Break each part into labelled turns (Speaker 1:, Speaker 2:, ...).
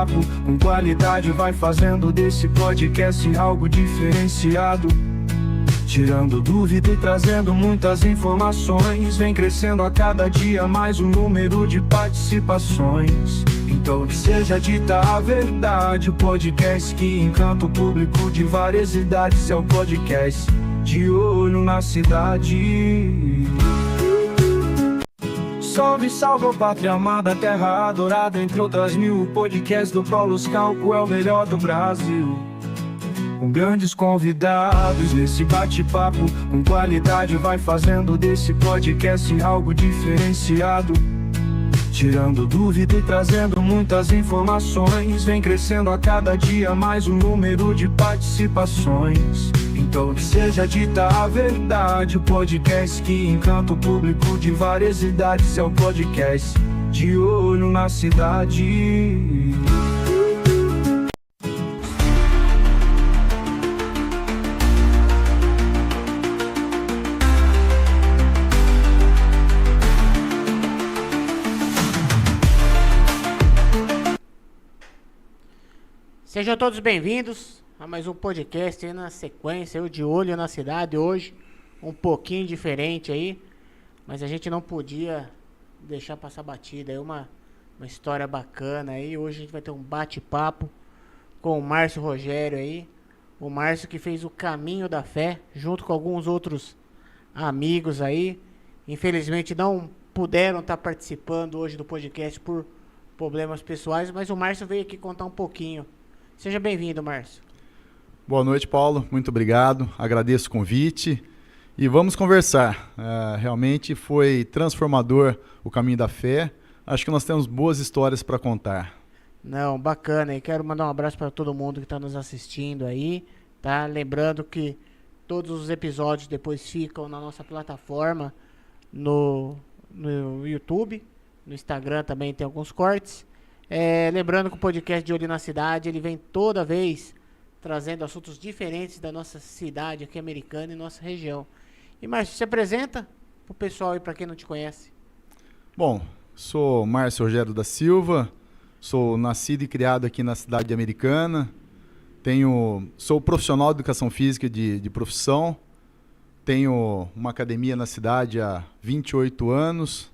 Speaker 1: bate-papo com qualidade vai fazendo desse podcast algo diferenciado. Tirando dúvida e trazendo muitas informações, vem crescendo a cada dia mais o número de participações. Então que seja dita a verdade, o podcast que encanta o público de várias idades é o podcast de Olho na Cidade. Salve, salve, ó pátria amada, terra adorada, entre outras mil, o podcast do Paulos Calco é o melhor do Brasil. Com grandes convidados nesse bate-papo com qualidade vai fazendo desse podcast algo diferenciado. Tirando dúvida e trazendo muitas informações, vem crescendo a cada dia mais o número de participações. Então que seja dita a verdade, o podcast que encanta o público de várias idades é o podcast de Olho na Cidade.
Speaker 2: Sejam todos bem-vindos a mais um podcast aí na sequência, eu de Olho na Cidade, hoje um pouquinho diferente aí, mas a gente não podia deixar passar batida aí, uma história bacana aí. Hoje a gente vai ter um bate-papo com o Márcio Rogério aí, o Márcio que fez o Caminho da Fé, junto com alguns outros amigos aí, infelizmente não puderam estar participando hoje do podcast por problemas pessoais, mas o Márcio veio aqui contar um pouquinho. Seja bem-vindo, Márcio.
Speaker 3: Boa noite, Paulo. Muito obrigado. Agradeço o convite e vamos conversar. Realmente foi transformador o Caminho da Fé. Acho que nós temos boas histórias para contar.
Speaker 2: Não, bacana. E quero mandar um abraço para todo mundo que está nos assistindo aí, tá? Lembrando que todos os episódios depois ficam na nossa plataforma no YouTube, no Instagram também tem alguns cortes. Lembrando que o podcast de Olho na Cidade, ele vem toda vez trazendo assuntos diferentes da nossa cidade aqui americana e nossa região. E Márcio, se apresenta pro pessoal e para quem não te conhece.
Speaker 3: Bom, sou Márcio Rogério da Silva, sou nascido e criado aqui na cidade americana, sou profissional de educação física de profissão, tenho uma academia na cidade há 28 anos,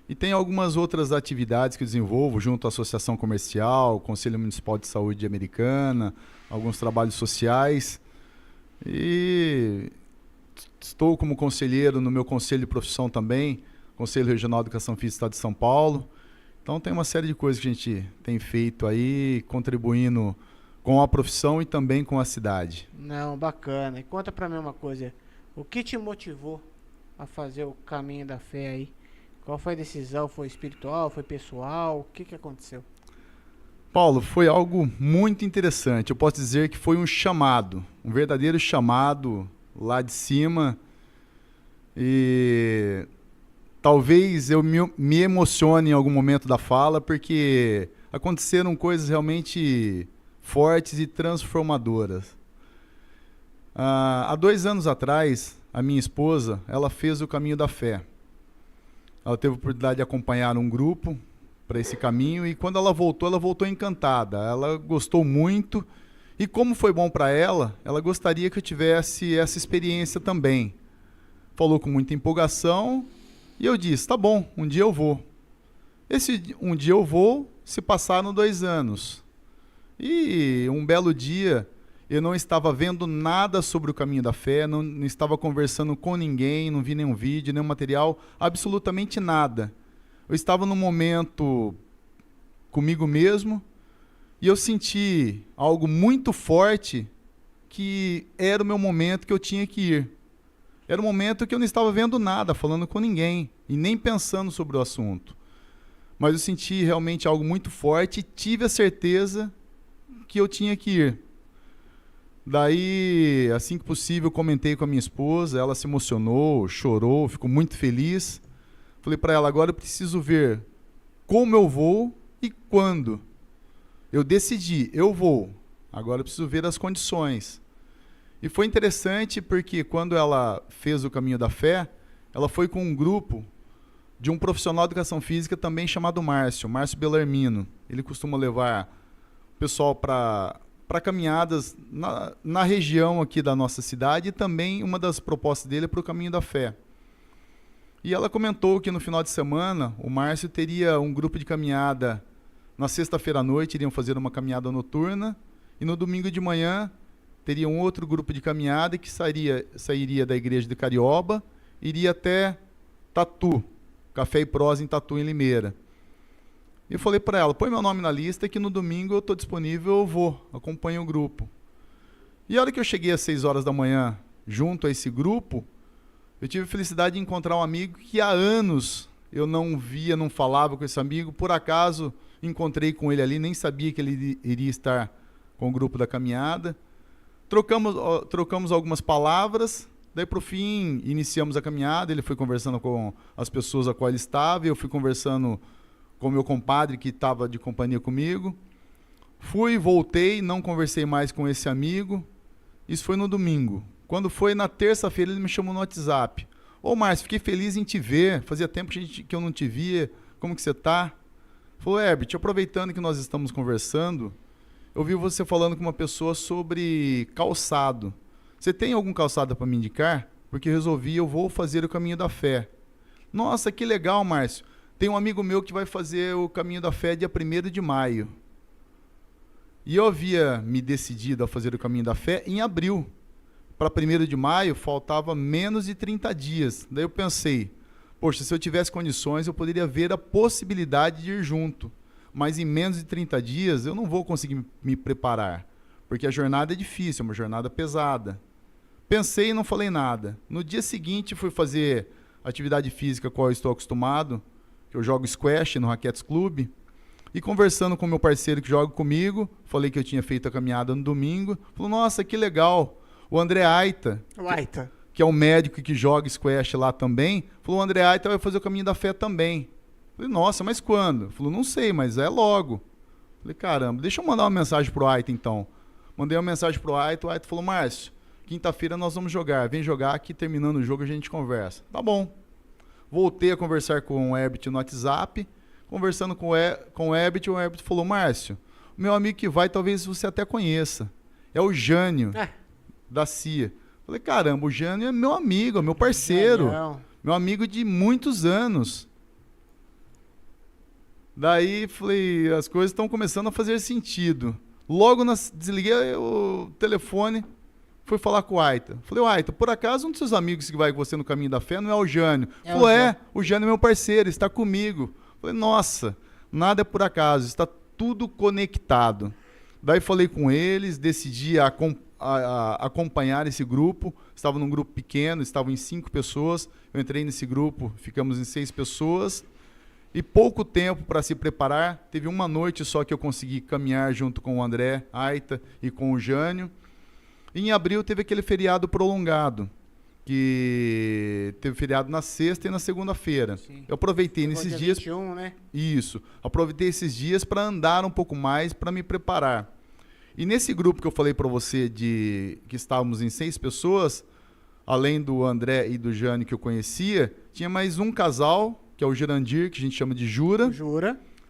Speaker 3: e tem algumas outras atividades que desenvolvo junto à Associação Comercial, Conselho Municipal de Saúde Americana, alguns trabalhos sociais. E estou como conselheiro no meu conselho de profissão também, Conselho Regional de Educação Física do Estado de São Paulo. Então tem uma série de coisas que a gente tem feito aí, contribuindo com a profissão e também com a cidade.
Speaker 2: Não, bacana. E conta pra mim uma coisa, o que te motivou a fazer o Caminho da Fé aí? Qual foi a decisão? Foi espiritual? Foi pessoal? O que aconteceu?
Speaker 3: Paulo, foi algo muito interessante. Eu posso dizer que foi um chamado, um verdadeiro chamado lá de cima. E talvez eu me emocione em algum momento da fala, porque aconteceram coisas realmente fortes e transformadoras. Há 2 anos atrás, a minha esposa, ela fez o Caminho da Fé. Ela teve a oportunidade de acompanhar um grupo para esse caminho e quando ela voltou encantada. Ela gostou muito e como foi bom para ela, ela gostaria que eu tivesse essa experiência também. Falou com muita empolgação e eu disse, tá bom, um dia eu vou. Esse um dia eu vou, se passaram 2 anos. E um belo dia eu não estava vendo nada sobre o Caminho da Fé, não estava conversando com ninguém, não vi nenhum vídeo, nenhum material, absolutamente nada. Eu estava num momento comigo mesmo e eu senti algo muito forte que era o meu momento que eu tinha que ir. Era um momento que eu não estava vendo nada, falando com ninguém e nem pensando sobre o assunto. Mas eu senti realmente algo muito forte e tive a certeza que eu tinha que ir. Daí, assim que possível, comentei com a minha esposa, ela se emocionou, chorou, ficou muito feliz. Falei para ela, agora eu preciso ver como eu vou e quando. Eu decidi, eu vou. Agora eu preciso ver as condições. E foi interessante porque quando ela fez o Caminho da Fé, ela foi com um grupo de um profissional de educação física também chamado Márcio Bellarmino. Ele costuma levar pessoal para caminhadas na região aqui da nossa cidade, e também uma das propostas dele é para o Caminho da Fé. E ela comentou que no final de semana o Márcio teria um grupo de caminhada na sexta-feira à noite, iriam fazer uma caminhada noturna, e no domingo de manhã teria um outro grupo de caminhada que sairia da igreja de Carioba, iria até Tatu, Café e Prosa em Tatu, em Limeira. E eu falei para ela, põe meu nome na lista que no domingo eu estou disponível, eu vou, acompanho o grupo. E a hora que eu cheguei às 6 horas da manhã, junto a esse grupo, eu tive a felicidade de encontrar um amigo que há anos eu não via, não falava com esse amigo. Por acaso, encontrei com ele ali, nem sabia que ele iria estar com o grupo da caminhada. Trocamos algumas palavras, daí para o fim iniciamos a caminhada, ele foi conversando com as pessoas a qual ele estava, eu fui conversando com o meu compadre que estava de companhia comigo. Fui, voltei, não conversei mais com esse amigo. Isso foi no domingo. Quando foi na terça-feira, ele me chamou no WhatsApp. Ô, Márcio, fiquei feliz em te ver. Fazia tempo que eu não te via. Como que você tá? Falou, Herbert, aproveitando que nós estamos conversando, eu vi você falando com uma pessoa sobre calçado. Você tem algum calçado para me indicar? Porque eu vou fazer o Caminho da Fé. Nossa, que legal, Márcio. Tem um amigo meu que vai fazer o Caminho da Fé dia 1º de maio. E eu havia me decidido a fazer o Caminho da Fé em abril. Para 1º de maio, faltava menos de 30 dias. Daí eu pensei, poxa, se eu tivesse condições, eu poderia ver a possibilidade de ir junto. Mas em menos de 30 dias, eu não vou conseguir me preparar. Porque a jornada é difícil, é uma jornada pesada. Pensei e não falei nada. No dia seguinte, fui fazer atividade física com a qual eu estou acostumado, que eu jogo squash no Raquetes Clube. E conversando com o meu parceiro que joga comigo, falei que eu tinha feito a caminhada no domingo. Falou, nossa, que legal. O André Aita, que é um médico que joga squash lá também, falou, o André Aita vai fazer o Caminho da Fé também. Falei, nossa, mas quando? Falou, não sei, mas é logo. Falei, caramba, deixa eu mandar uma mensagem pro Aita então. Mandei uma mensagem pro Aita, o Aita falou, Márcio, quinta-feira nós vamos jogar, vem jogar aqui, terminando o jogo a gente conversa. Tá bom. Voltei a conversar com o Herbert no WhatsApp, conversando com o Herbert falou, Márcio, o meu amigo que vai, talvez você até conheça. É o Jânio, da CIA. Falei, caramba, o Jânio é meu amigo, é meu parceiro. Meu amigo de muitos anos. Daí, falei, as coisas estão começando a fazer sentido. Logo, desliguei o telefone, fui falar com o Aita. Falei, Aita, por acaso um dos seus amigos que vai com você no Caminho da Fé não é o Jânio? Falou, o Jânio é meu parceiro, está comigo. Falei, nossa, nada é por acaso, está tudo conectado. Daí falei com eles, decidi acompanhar esse grupo. Estava num grupo pequeno, estavam em 5 pessoas. Eu entrei nesse grupo, ficamos em 6 pessoas. E pouco tempo para se preparar. Teve uma noite só que eu consegui caminhar junto com o André Aita e com o Jânio. E em abril teve aquele feriado prolongado, que teve feriado na sexta e na segunda-feira. Eu aproveitei nesses dias...
Speaker 2: 21, né?
Speaker 3: Isso. Aproveitei esses dias para andar um pouco mais, para me preparar. E nesse grupo que eu falei para você, que estávamos em 6 pessoas, além do André e do Jânio que eu conhecia, tinha mais um casal, que é o Jurandir, que a gente chama de Jura.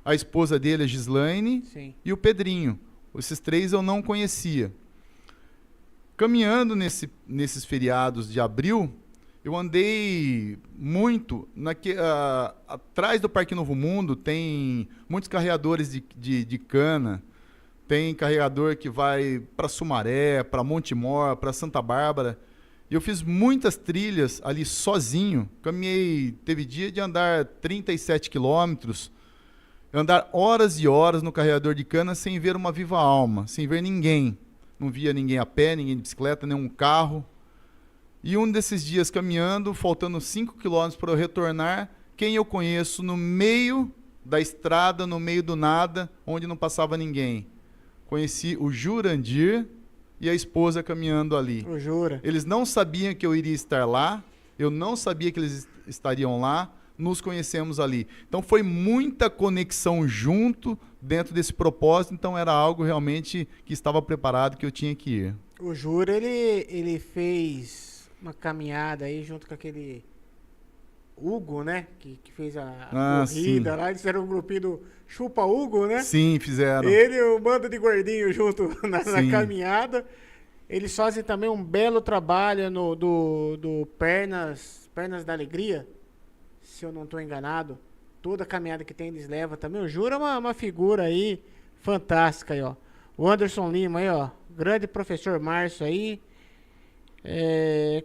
Speaker 3: A esposa dele, a Gislaine. Sim. E o Pedrinho. Esses 3 eu não conhecia. Caminhando nesses feriados de abril, eu andei muito. Atrás do Parque Novo Mundo tem muitos carreadores de cana. Tem carregador que vai para Sumaré, para Montemor, para Santa Bárbara. E eu fiz muitas trilhas ali sozinho. Teve dia de andar 37 quilômetros, andar horas e horas no carregador de cana sem ver uma viva alma, sem ver ninguém. Não via ninguém a pé, ninguém de bicicleta, nenhum carro. E um desses dias caminhando, faltando 5 quilômetros para eu retornar, quem eu conheço no meio da estrada, no meio do nada, onde não passava ninguém? Conheci o Jurandir e a esposa caminhando ali.
Speaker 2: O Jura.
Speaker 3: Eles não sabiam que eu iria estar lá, eu não sabia que eles estariam lá, nos conhecemos ali. Então foi muita conexão junto dentro desse propósito, então era algo realmente que estava preparado, que eu tinha que ir.
Speaker 2: O Jura, ele fez uma caminhada aí junto com aquele Hugo, né? Que fez a
Speaker 3: Ah,
Speaker 2: corrida
Speaker 3: sim.
Speaker 2: lá. Eles fizeram um grupinho do Chupa Hugo, né?
Speaker 3: Sim, fizeram.
Speaker 2: Ele e o bando de gordinho junto na
Speaker 3: Sim.
Speaker 2: caminhada. Eles fazem também um belo trabalho do Pernas da Alegria, se eu não estou enganado. Toda a caminhada que tem eles levam também. O Jura é uma figura aí fantástica aí, ó. O Anderson Lima aí, ó. Grande professor Márcio aí.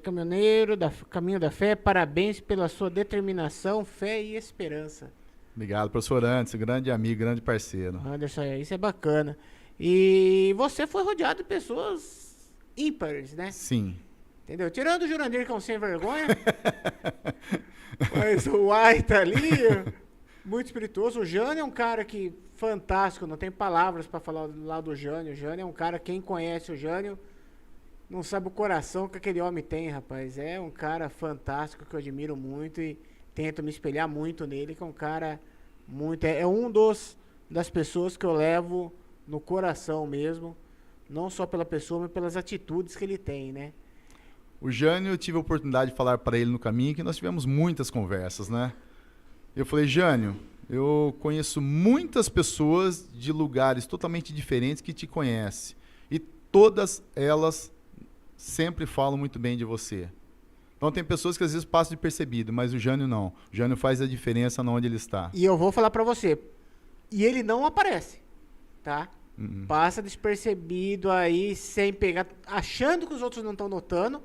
Speaker 2: Caminhoneiro da Caminho da Fé, parabéns pela sua determinação, fé e esperança.
Speaker 3: Obrigado, professor Antes, grande amigo, grande parceiro.
Speaker 2: Anderson, isso é bacana. E você foi rodeado de pessoas ímpares, né?
Speaker 3: Sim.
Speaker 2: Entendeu? Tirando o Jurandir, que é um sem vergonha. Mas o Ai tá ali, muito espirituoso. O Jânio é um cara que fantástico, não tem palavras para falar lá do Jânio. O Jânio é um cara, quem conhece o Jânio não sabe o coração que aquele homem tem, rapaz. É um cara fantástico que eu admiro muito e tento me espelhar muito nele, que é um cara muito... É um das pessoas que eu levo no coração mesmo, não só pela pessoa, mas pelas atitudes que ele tem, né?
Speaker 3: O Jânio, eu tive a oportunidade de falar para ele no caminho que nós tivemos muitas conversas, né? Eu falei, Jânio, eu conheço muitas pessoas de lugares totalmente diferentes que te conhecem. E todas elas sempre falam muito bem de você. Então tem pessoas que às vezes passam despercebido, mas o Jânio não. O Jânio faz a diferença onde ele está.
Speaker 2: E eu vou falar pra você, e ele não aparece, tá? Passa despercebido aí, sem pegar, achando que os outros não estão notando,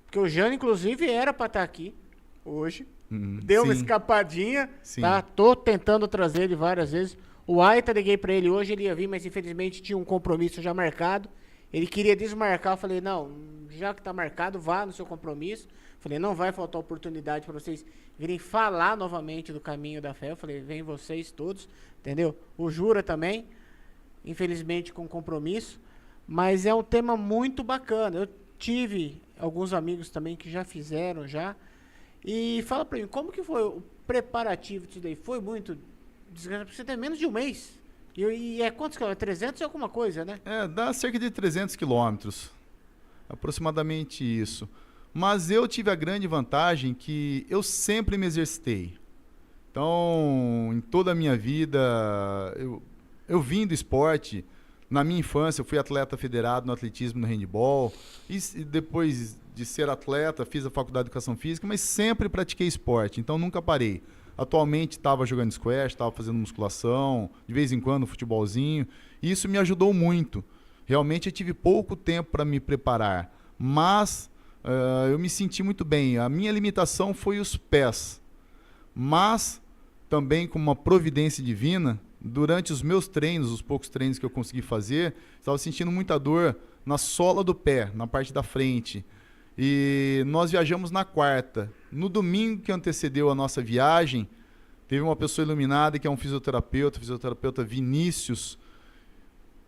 Speaker 2: porque o Jânio, inclusive, era pra estar aqui hoje. Deu uma
Speaker 3: Sim.
Speaker 2: escapadinha,
Speaker 3: Sim.
Speaker 2: tá? Tô tentando trazer ele várias vezes. O Aita, liguei pra ele hoje, ele ia vir, mas infelizmente tinha um compromisso já marcado. Ele queria desmarcar, eu falei, não, já que tá marcado, vá no seu compromisso. Falei, não vai faltar oportunidade para vocês virem falar novamente do Caminho da Fé. Eu falei, vem vocês todos, entendeu? O Jura também, infelizmente com compromisso, mas é um tema muito bacana. Eu tive alguns amigos também que já fizeram já. E fala pra mim, como que foi o preparativo disso daí? Foi muito desgraçado, porque você tem menos de um mês. E é quantos quilômetros? 300 e alguma coisa, né?
Speaker 3: Dá cerca de 300 quilômetros, aproximadamente isso. Mas eu tive a grande vantagem que eu sempre me exercitei. Então, em toda a minha vida, eu vim do esporte. Na minha infância, eu fui atleta federado no atletismo, no handebol. E depois de ser atleta, fiz a faculdade de educação física, mas sempre pratiquei esporte, então nunca parei. Atualmente estava jogando squash, estava fazendo musculação, de vez em quando futebolzinho. E isso me ajudou muito. Realmente eu tive pouco tempo para me preparar, mas eu me senti muito bem. A minha limitação foi os pés, mas também com uma providência divina, durante os meus treinos, os poucos treinos que eu consegui fazer, estava sentindo muita dor na sola do pé, na parte da frente. E nós viajamos na quarta. No domingo que antecedeu a nossa viagem, teve uma pessoa iluminada que é um fisioterapeuta Vinícius.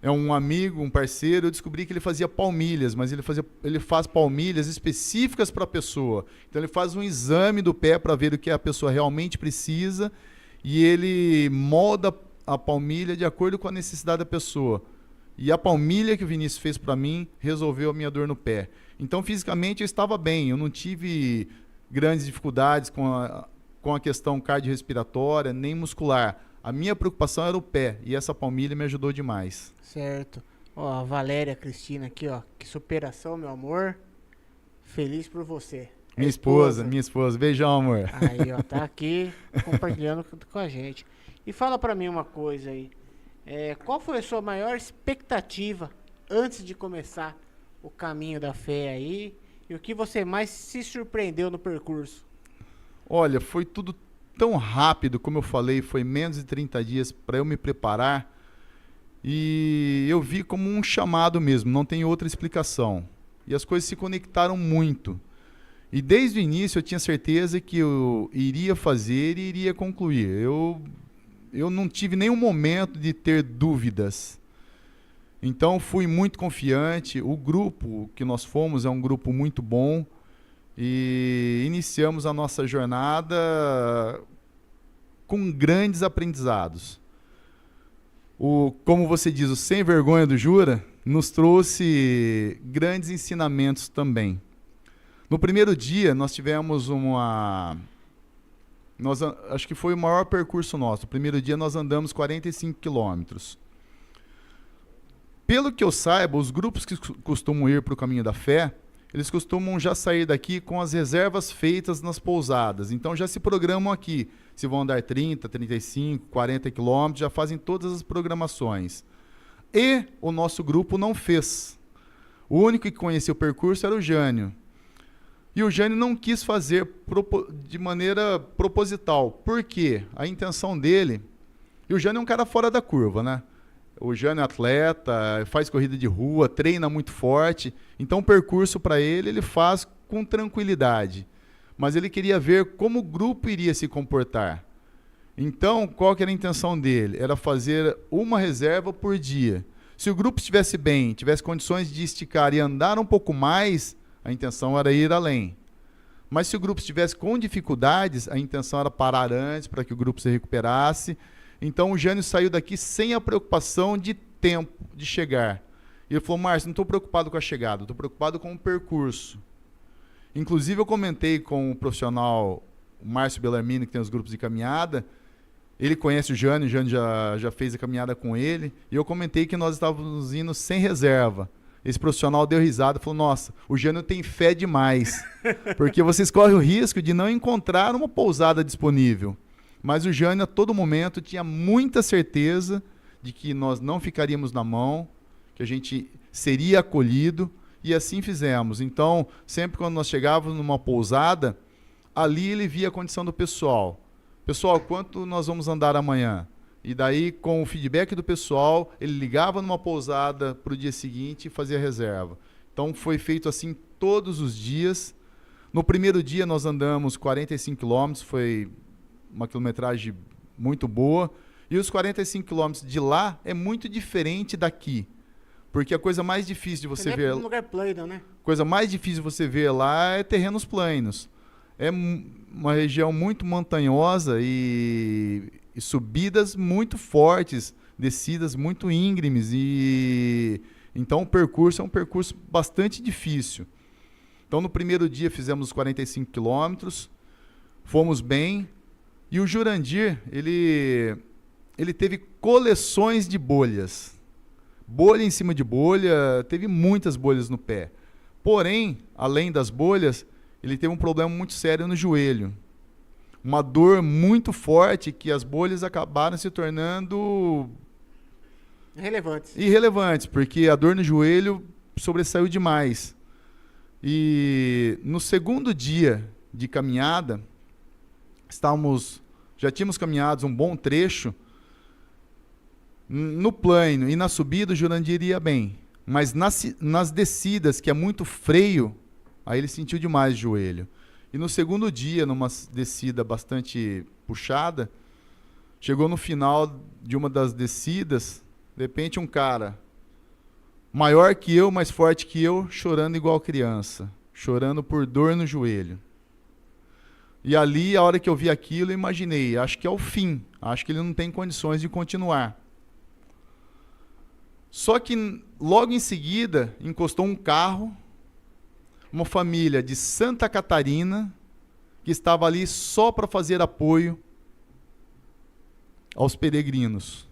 Speaker 3: É um amigo, um parceiro. Eu descobri que ele fazia palmilhas, mas ele faz palmilhas específicas para a pessoa. Então ele faz um exame do pé para ver o que a pessoa realmente precisa e ele molda a palmilha de acordo com a necessidade da pessoa. E a palmilha que o Vinícius fez para mim resolveu a minha dor no pé. Então, fisicamente, eu estava bem. Eu não tive grandes dificuldades com a questão cardiorrespiratória, nem muscular. A minha preocupação era o pé. E essa palmilha me ajudou demais.
Speaker 2: Certo. Ó, a Valéria Cristina aqui, ó. Que superação, meu amor. Feliz por você.
Speaker 3: Minha esposa. Beijão, amor.
Speaker 2: Aí, ó. Tá aqui compartilhando com a gente. E fala pra mim uma coisa aí. Qual foi a sua maior expectativa antes de começar o Caminho da Fé aí? E o que você mais se surpreendeu no percurso?
Speaker 3: Olha, foi tudo tão rápido, como eu falei, foi menos de 30 dias para eu me preparar. E eu vi como um chamado mesmo, não tem outra explicação. E as coisas se conectaram muito. E desde o início eu tinha certeza que eu iria fazer e iria concluir. Eu não tive nenhum momento de ter dúvidas. Então fui muito confiante. O grupo que nós fomos é um grupo muito bom. E iniciamos a nossa jornada com grandes aprendizados. Como você diz, o Sem Vergonha do Jura nos trouxe grandes ensinamentos também. No primeiro dia nós tivemos uma Acho que foi o maior percurso nosso. O primeiro dia nós andamos 45 quilômetros. Pelo que eu saiba, os grupos que costumam ir para o Caminho da Fé, eles costumam já sair daqui com as reservas feitas nas pousadas. Então já se programam aqui. Se vão andar 30, 35, 40 quilômetros, já fazem todas as programações. E o nosso grupo não fez. O único que conhecia o percurso era o Jânio. E o Jânio não quis fazer de maneira proposital. Por quê? A intenção dele... E o Jânio é um cara fora da curva, né? O Jânio é atleta, faz corrida de rua, treina muito forte. Então o percurso para ele faz com tranquilidade. Mas ele queria ver como o grupo iria se comportar. Então, qual que era a intenção dele? Era fazer uma reserva por dia. Se o grupo estivesse bem, tivesse condições de esticar e andar um pouco mais, a intenção era ir além. Mas se o grupo estivesse com dificuldades, a intenção era parar antes para que o grupo se recuperasse. Então o Jânio saiu daqui sem a preocupação de tempo de chegar. E ele falou: Márcio, não estou preocupado com a chegada, estou preocupado com o percurso. Inclusive eu comentei com o profissional, o Márcio Bellarmino, que tem os grupos de caminhada. Ele conhece o Jânio já fez a caminhada com ele. E eu comentei que nós estávamos indo sem reserva. Esse profissional deu risada e falou: nossa, o Jânio tem fé demais, porque vocês correm o risco de não encontrar uma pousada disponível. Mas o Jânio, a todo momento, tinha muita certeza de que nós não ficaríamos na mão, que a gente seria acolhido, e assim fizemos. Então, sempre quando nós chegávamos numa pousada, ali ele via a condição do pessoal. Pessoal, quanto nós vamos andar amanhã? E daí, com o feedback do pessoal, ele ligava numa pousada para o dia seguinte e fazia reserva. Então, foi feito assim todos os dias. No primeiro dia, nós andamos 45 quilômetros, foi uma quilometragem muito boa. E os 45 quilômetros de lá é muito diferente daqui. Porque a coisa mais difícil de você ver...
Speaker 2: É um lugar plano, né?
Speaker 3: Coisa mais difícil de você ver lá é terrenos planos. É uma região muito montanhosa e subidas muito fortes, descidas muito íngremes. Então o percurso é um percurso bastante difícil. Então no primeiro dia fizemos os 45 quilômetros, fomos bem. E o Jurandir, ele teve coleções de bolhas. Bolha em cima de bolha, teve muitas bolhas no pé. Porém, além das bolhas, ele teve um problema muito sério no joelho. Uma dor muito forte que as bolhas acabaram se tornando irrelevantes, porque a dor no joelho sobressaiu demais. E no segundo dia de caminhada, já tínhamos caminhado um bom trecho. No plano e na subida o Jurandir ia bem, mas nas descidas, que é muito freio, aí ele sentiu demais o joelho. E no segundo dia, numa descida bastante puxada, chegou no final de uma das descidas, de repente um cara maior que eu, mais forte que eu, chorando igual criança, chorando por dor no joelho. E ali, a hora que eu vi aquilo, eu imaginei, acho que é o fim, acho que ele não tem condições de continuar. Só que logo em seguida encostou um carro, uma família de Santa Catarina, que estava ali só para fazer apoio aos peregrinos.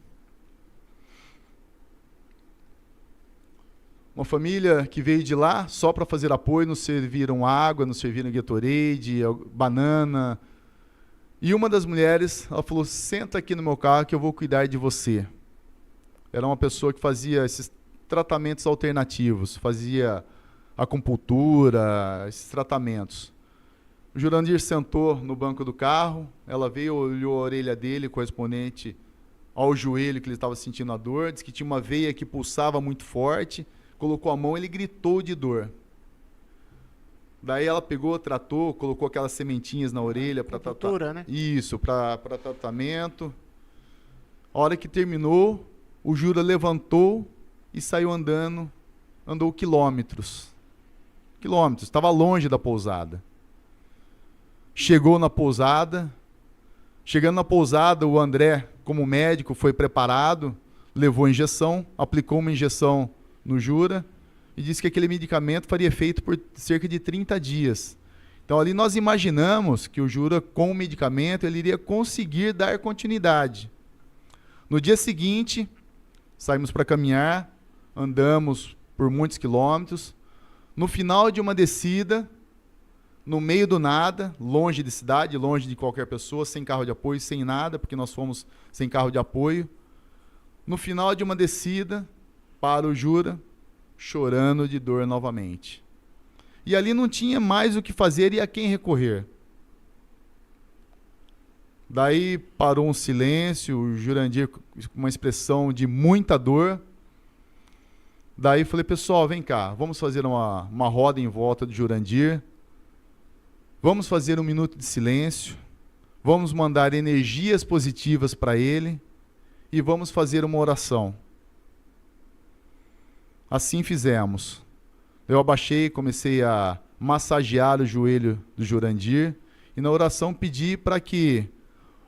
Speaker 3: Uma família que veio de lá só para fazer apoio, nos serviram água, nos serviram Gatorade, banana. E uma das mulheres, ela falou: senta aqui no meu carro que eu vou cuidar de você. Era uma pessoa que fazia esses tratamentos alternativos, fazia acupuntura, esses tratamentos. O Jurandir sentou no banco do carro, ela veio, olhou a orelha dele, correspondente ao joelho que ele estava sentindo a dor, disse que tinha uma veia que pulsava muito forte, colocou a mão, ele gritou de dor. Daí ela pegou, tratou, colocou aquelas sementinhas na orelha para tratar, né? Isso, para tratamento. A hora que terminou, o Jura levantou e saiu andando, andou quilômetros. Estava longe da pousada. Chegou na pousada. Chegando na pousada, o André, como médico, foi preparado, levou a injeção, aplicou uma injeção no Jura e disse que aquele medicamento faria efeito por cerca de 30 dias. Então ali nós imaginamos que o Jura, com o medicamento, ele iria conseguir dar continuidade. No dia seguinte, saímos para caminhar, andamos por muitos quilômetros. No final de uma descida, no meio do nada, longe de cidade, longe de qualquer pessoa, sem carro de apoio, sem nada, porque nós fomos sem carro de apoio. No final de uma descida, para o Jura, chorando de dor novamente. E ali não tinha mais o que fazer e a quem recorrer. Daí parou um silêncio, o Jurandir com uma expressão de muita dor. Daí falei, pessoal, vem cá, vamos fazer uma roda em volta do Jurandir. Vamos fazer um minuto de silêncio. Vamos mandar energias positivas para ele. E vamos fazer uma oração. Assim fizemos. Eu abaixei, comecei a massagear o joelho do Jurandir. E na oração pedi para que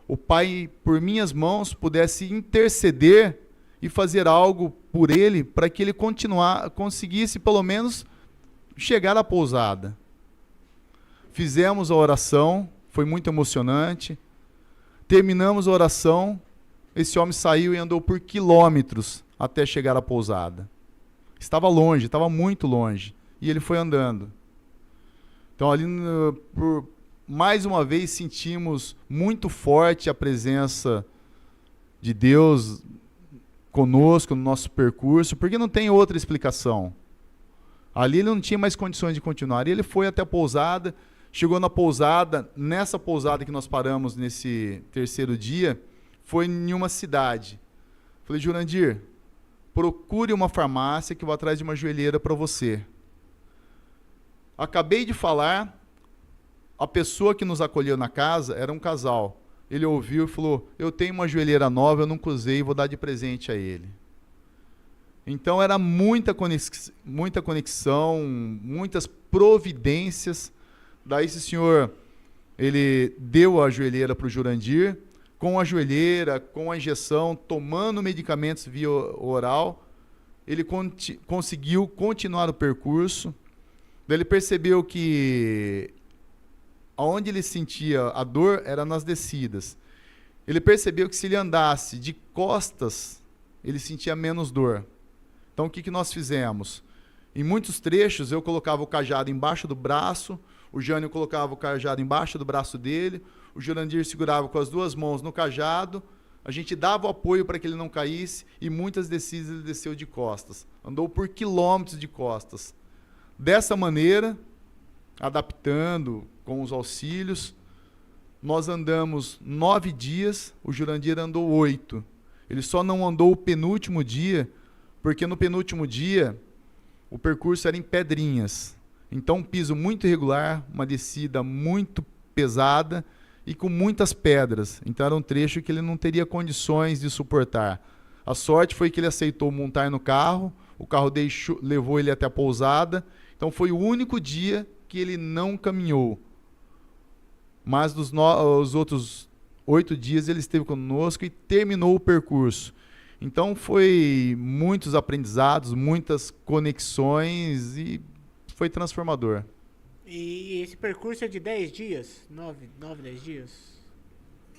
Speaker 3: o Pai, por minhas mãos, pudesse interceder e fazer algo por ele, para que ele conseguisse, pelo menos, chegar à pousada. Fizemos a oração, foi muito emocionante. Terminamos a oração, esse homem saiu e andou por quilômetros até chegar à pousada. Estava longe, estava muito longe, e ele foi andando. Então ali, mais uma vez, sentimos muito forte a presença de Deus conosco no nosso percurso, porque não tem outra explicação. Ali ele não tinha mais condições de continuar. E ele foi até a pousada, chegou na pousada, nessa pousada que nós paramos nesse terceiro dia, foi em uma cidade. Falei, Jurandir, procure uma farmácia que eu vou atrás de uma joelheira para você. Acabei de falar, a pessoa que nos acolheu na casa era um casal. Ele ouviu e falou, eu tenho uma joelheira nova, eu nunca usei, vou dar de presente a ele. Então era muita conexão, muitas providências. Daí esse senhor, ele deu a joelheira para o Jurandir, com a joelheira, com a injeção, tomando medicamentos via oral, ele conseguiu continuar o percurso. Daí ele percebeu que onde ele sentia a dor era nas descidas. Ele percebeu que se ele andasse de costas, ele sentia menos dor. Então o que nós fizemos? Em muitos trechos eu colocava o cajado embaixo do braço, o Jânio colocava o cajado embaixo do braço dele, o Jurandir segurava com as duas mãos no cajado, a gente dava o apoio para que ele não caísse, e muitas descidas ele desceu de costas. Andou por quilômetros de costas. Dessa maneira, adaptando com os auxílios, nós andamos 9 dias, o Jurandir andou 8. Ele só não andou o penúltimo dia, porque no penúltimo dia o percurso era em pedrinhas. Então um piso muito irregular, uma descida muito pesada e com muitas pedras. Então era um trecho que ele não teria condições de suportar. A sorte foi que ele aceitou montar no carro, o carro levou ele até a pousada. Então foi o único dia que ele não caminhou. Mas os outros 8 dias ele esteve conosco e terminou o percurso. Então foi muitos aprendizados, muitas conexões e foi transformador.
Speaker 2: E esse percurso é de 10 dias? 10 dias?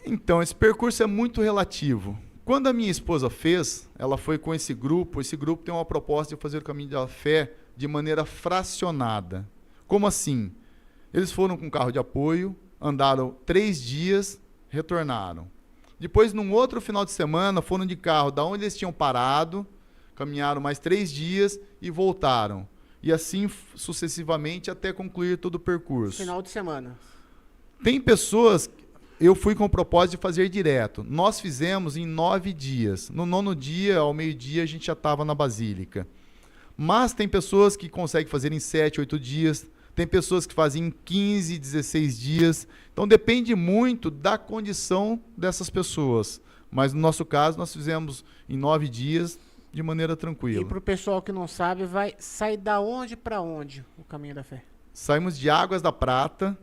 Speaker 3: Então, esse percurso é muito relativo. Quando a minha esposa fez, ela foi com esse grupo tem uma proposta de fazer o caminho da fé de maneira fracionada. Como assim? Eles foram com carro de apoio, andaram 3 dias, retornaram. Depois, num outro final de semana, foram de carro da onde eles tinham parado, caminharam mais 3 dias e voltaram. E assim sucessivamente até concluir todo o percurso.
Speaker 2: Final de semana.
Speaker 3: Tem pessoas, eu fui com o propósito de fazer direto. Nós fizemos em 9 dias. No 9º dia, ao meio-dia, a gente já estava na Basílica. Mas tem pessoas que conseguem fazer em 7, 8 dias. Tem pessoas que fazem em 15, 16 dias. Então depende muito da condição dessas pessoas. Mas no nosso caso, nós fizemos em 9 dias, de maneira tranquila.
Speaker 2: E para o pessoal que não sabe, vai sair da onde para onde o Caminho da Fé?
Speaker 3: Saímos de Águas da Prata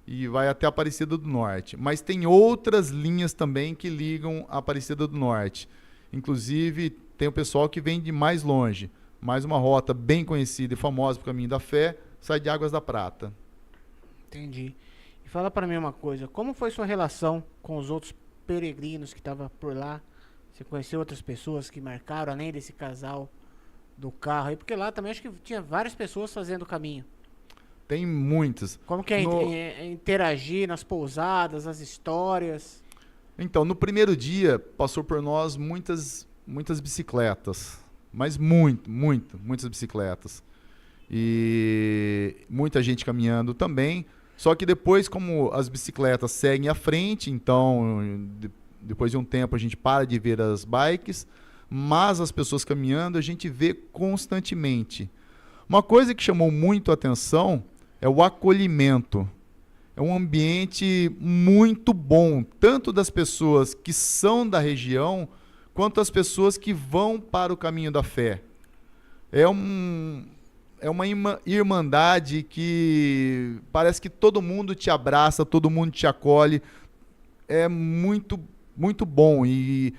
Speaker 3: e vai até Aparecida do Norte. Mas tem outras linhas também que ligam a Aparecida do Norte. Inclusive, tem o pessoal que vem de mais longe. Mais uma rota bem conhecida e famosa para o Caminho da Fé, sai de Águas da Prata.
Speaker 2: Entendi. E fala pra mim uma coisa, como foi sua relação com os outros peregrinos que estavam por lá? Você conheceu outras pessoas que marcaram, além desse casal do carro aí? Porque lá também acho que tinha várias pessoas fazendo o caminho.
Speaker 3: Tem muitas.
Speaker 2: Como que é
Speaker 3: No-
Speaker 2: interagir nas pousadas, nas histórias?
Speaker 3: Então, no primeiro dia, passou por nós muitas bicicletas. Mas muitas bicicletas. E muita gente caminhando também. Só que depois, como as bicicletas seguem à frente, então, depois de um tempo, a gente para de ver as bikes. Mas as pessoas caminhando, a gente vê constantemente. Uma coisa que chamou muito a atenção é o acolhimento. É um ambiente muito bom, tanto das pessoas que são da região, quanto as pessoas que vão para o caminho da fé. É uma irmandade que parece que todo mundo te abraça, todo mundo te acolhe. É muito bom. E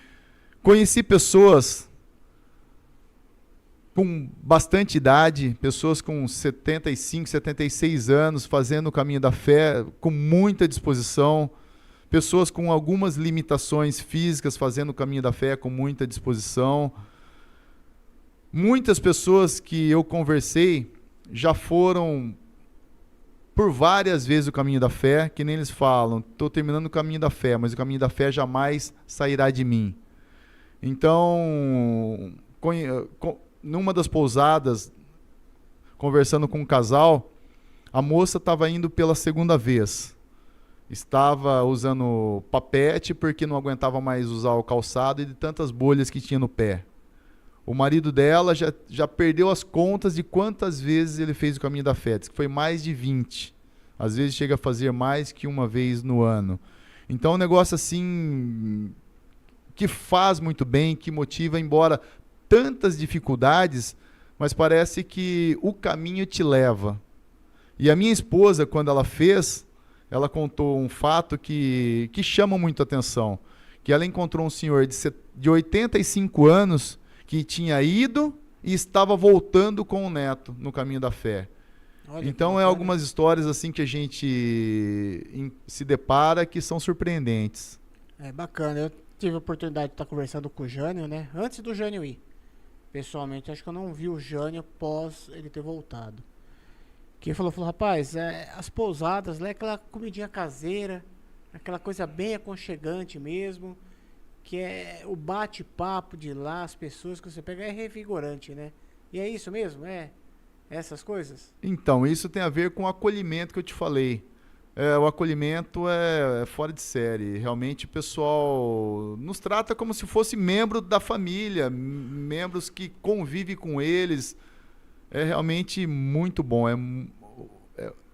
Speaker 3: conheci pessoas com bastante idade, pessoas com 75, 76 anos, fazendo o caminho da fé com muita disposição, pessoas com algumas limitações físicas fazendo o caminho da fé com muita disposição. Muitas pessoas que eu conversei já foram por várias vezes o caminho da fé, que nem eles falam, estou terminando o caminho da fé, mas o caminho da fé jamais sairá de mim. Então, numa das pousadas, conversando com um casal, a moça estava indo pela segunda vez. Estava usando papete porque não aguentava mais usar o calçado e de tantas bolhas que tinha no pé. O marido dela já perdeu as contas de quantas vezes ele fez o caminho da fé. Diz que foi mais de 20. Às vezes chega a fazer mais que uma vez no ano. Então é um negócio assim que faz muito bem, que motiva, embora tantas dificuldades, mas parece que o caminho te leva. E a minha esposa, quando ela fez, ela contou um fato que chama muito a atenção, que ela encontrou um senhor de 85 anos que tinha ido e estava voltando com o neto no caminho da fé.
Speaker 2: Olha,
Speaker 3: Então, algumas histórias assim que a gente se depara que são surpreendentes.
Speaker 2: É bacana. Eu tive a oportunidade de estar conversando com o Jânio, né? Antes do Jânio ir. Pessoalmente, acho que eu não vi o Jânio após ele ter voltado. Que ele falou, rapaz, as pousadas lá é aquela comidinha caseira, aquela coisa bem aconchegante mesmo, que é o bate-papo de lá, as pessoas que você pega, é revigorante, né? E é isso mesmo? É essas coisas?
Speaker 3: Então, isso tem a ver com o acolhimento que eu te falei. O acolhimento é fora de série. Realmente o pessoal nos trata como se fosse membro da família, membros que convivem com eles. É realmente muito bom.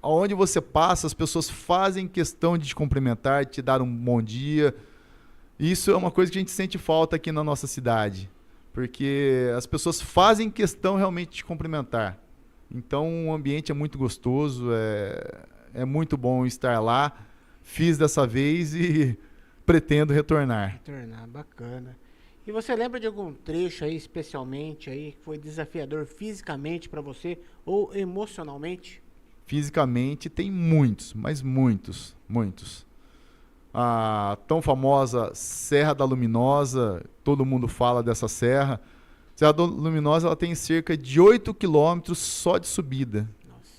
Speaker 3: Onde você passa, as pessoas fazem questão de te cumprimentar, de te dar um bom dia. Isso é uma coisa que a gente sente falta aqui na nossa cidade, porque as pessoas fazem questão realmente de te cumprimentar. Então o ambiente é muito gostoso, é muito bom estar lá. Fiz dessa vez e pretendo retornar.
Speaker 2: Retornar, bacana. E você lembra de algum trecho aí, especialmente aí, que foi desafiador fisicamente para você ou emocionalmente?
Speaker 3: Fisicamente tem muitos, mas muitos. A tão famosa Serra da Luminosa, todo mundo fala dessa serra. Serra da Luminosa ela tem cerca de 8 quilômetros só de subida.
Speaker 2: Nossa.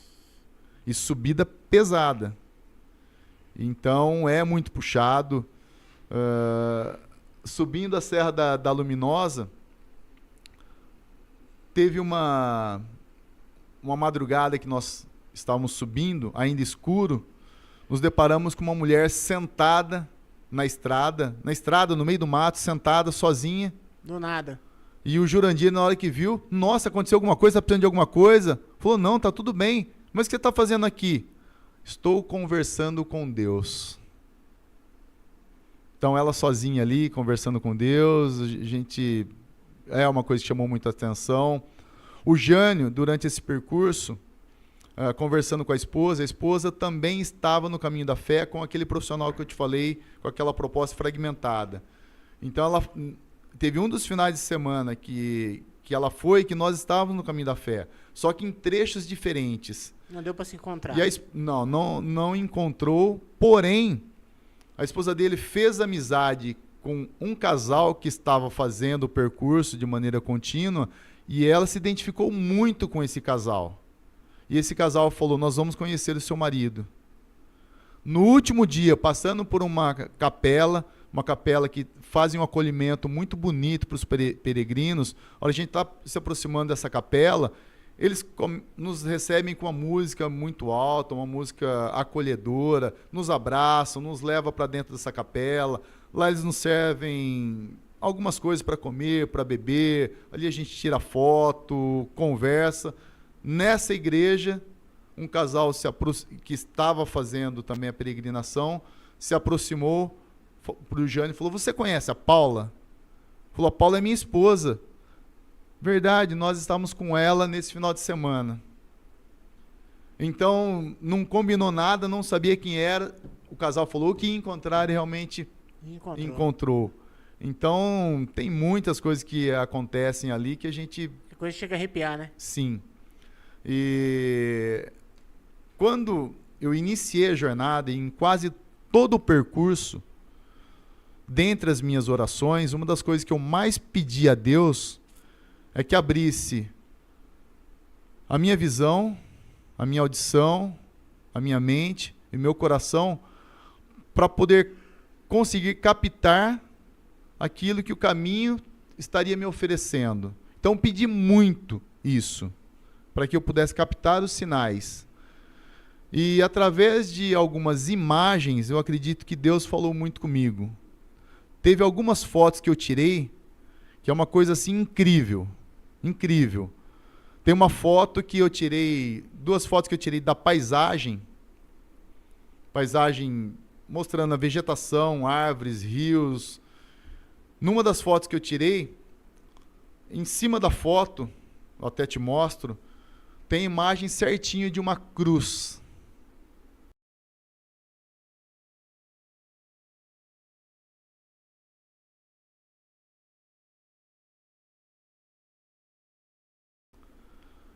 Speaker 3: E subida pesada. Então é muito puxado. Subindo a Serra da Luminosa, teve uma madrugada que nós estávamos subindo, ainda escuro, nos deparamos com uma mulher sentada na estrada, no meio do mato, sentada, sozinha.
Speaker 2: Do nada.
Speaker 3: E o Jurandir, na hora que viu, nossa, aconteceu alguma coisa, tá precisando de alguma coisa? Falou, não, tá tudo bem. Mas o que você está fazendo aqui? Estou conversando com Deus. Então ela sozinha ali, conversando com Deus, é uma coisa que chamou muita atenção. O Jânio, durante esse percurso, conversando com a esposa também estava no caminho da fé com aquele profissional que eu te falei, com aquela proposta fragmentada. Então ela teve um dos finais de semana que que ela foi, que nós estávamos no caminho da fé, só que em trechos diferentes.
Speaker 2: Não deu para se encontrar.
Speaker 3: E não encontrou, porém, a esposa dele fez amizade com um casal que estava fazendo o percurso de maneira contínua, e ela se identificou muito com esse casal. E esse casal falou: nós vamos conhecer o seu marido. No último dia, passando por uma capela que faz um acolhimento muito bonito para os peregrinos, a gente está se aproximando dessa capela, eles nos recebem com uma música muito alta, uma música acolhedora, nos abraçam, nos levam para dentro dessa capela. Lá eles nos servem algumas coisas para comer, para beber. Ali a gente tira foto, conversa. Nessa igreja, um casal que estava fazendo também a peregrinação se aproximou para o Jânio e falou: você conhece a Paula? Falou: a Paula é minha esposa. Verdade, nós estávamos com ela nesse final de semana. Então, não combinou nada, não sabia quem era. O casal falou que ia encontrar e realmente encontrou. Então, tem muitas coisas que acontecem ali que a gente...
Speaker 2: A coisa chega a arrepiar, né?
Speaker 3: Sim. E quando eu iniciei a jornada, em quase todo o percurso, dentre as minhas orações, uma das coisas que eu mais pedi a Deus é que abrisse a minha visão, a minha audição, a minha mente e meu coração para poder conseguir captar aquilo que o caminho estaria me oferecendo. Então pedi muito isso, para que eu pudesse captar os sinais. E através de algumas imagens, eu acredito que Deus falou muito comigo. Teve algumas fotos que eu tirei, que é uma coisa assim incrível. Incrível. Tem uma foto que eu tirei, duas fotos que eu tirei da paisagem mostrando a vegetação, árvores, rios. Numa das fotos que eu tirei, em cima da foto, eu até te mostro, tem a imagem certinho de uma cruz.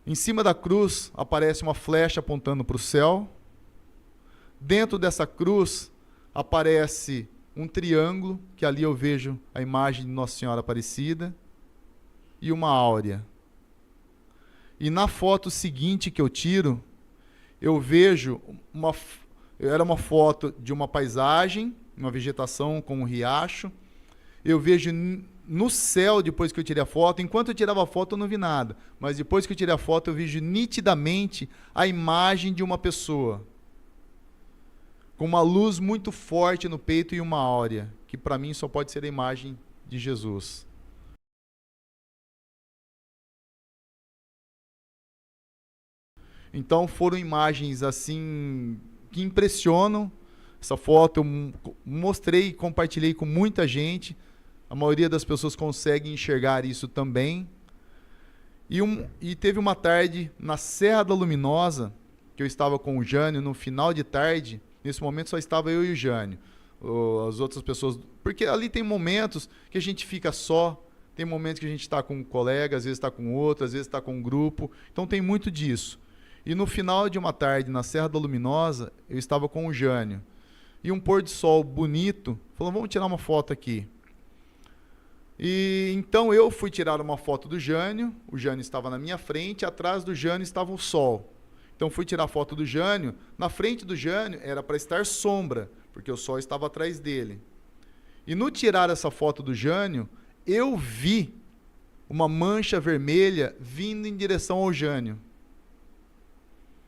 Speaker 3: Em cima da cruz aparece uma flecha apontando para o céu. Dentro dessa cruz aparece um triângulo, que ali eu vejo a imagem de Nossa Senhora Aparecida, e uma áurea. E na foto seguinte que eu tiro, eu vejo era uma foto de uma paisagem, uma vegetação com um riacho. Eu vejo no céu, depois que eu tirei a foto, enquanto eu tirava a foto eu não vi nada, mas depois que eu tirei a foto eu vejo nitidamente a imagem de uma pessoa, com uma luz muito forte no peito e uma áurea, que para mim só pode ser a imagem de Jesus. Então foram imagens assim que impressionam. Essa foto eu mostrei e compartilhei com muita gente. A maioria das pessoas consegue enxergar isso também. E teve uma tarde na Serra da Luminosa, que eu estava com o Jânio no final de tarde. Nesse momento só estava eu e o Jânio. As outras pessoas... Porque ali tem momentos que a gente fica só, tem momentos que a gente está com um colega, às vezes está com outro, às vezes está com um grupo. Então tem muito disso. E no final de uma tarde na Serra da Luminosa, eu estava com o Jânio. E um pôr de sol bonito, falou: vamos tirar uma foto aqui. E então eu fui tirar uma foto do Jânio, o Jânio estava na minha frente, atrás do Jânio estava o sol. Então fui tirar a foto do Jânio, na frente do Jânio era para estar sombra, porque o sol estava atrás dele. E no tirar essa foto do Jânio, eu vi uma mancha vermelha vindo em direção ao Jânio.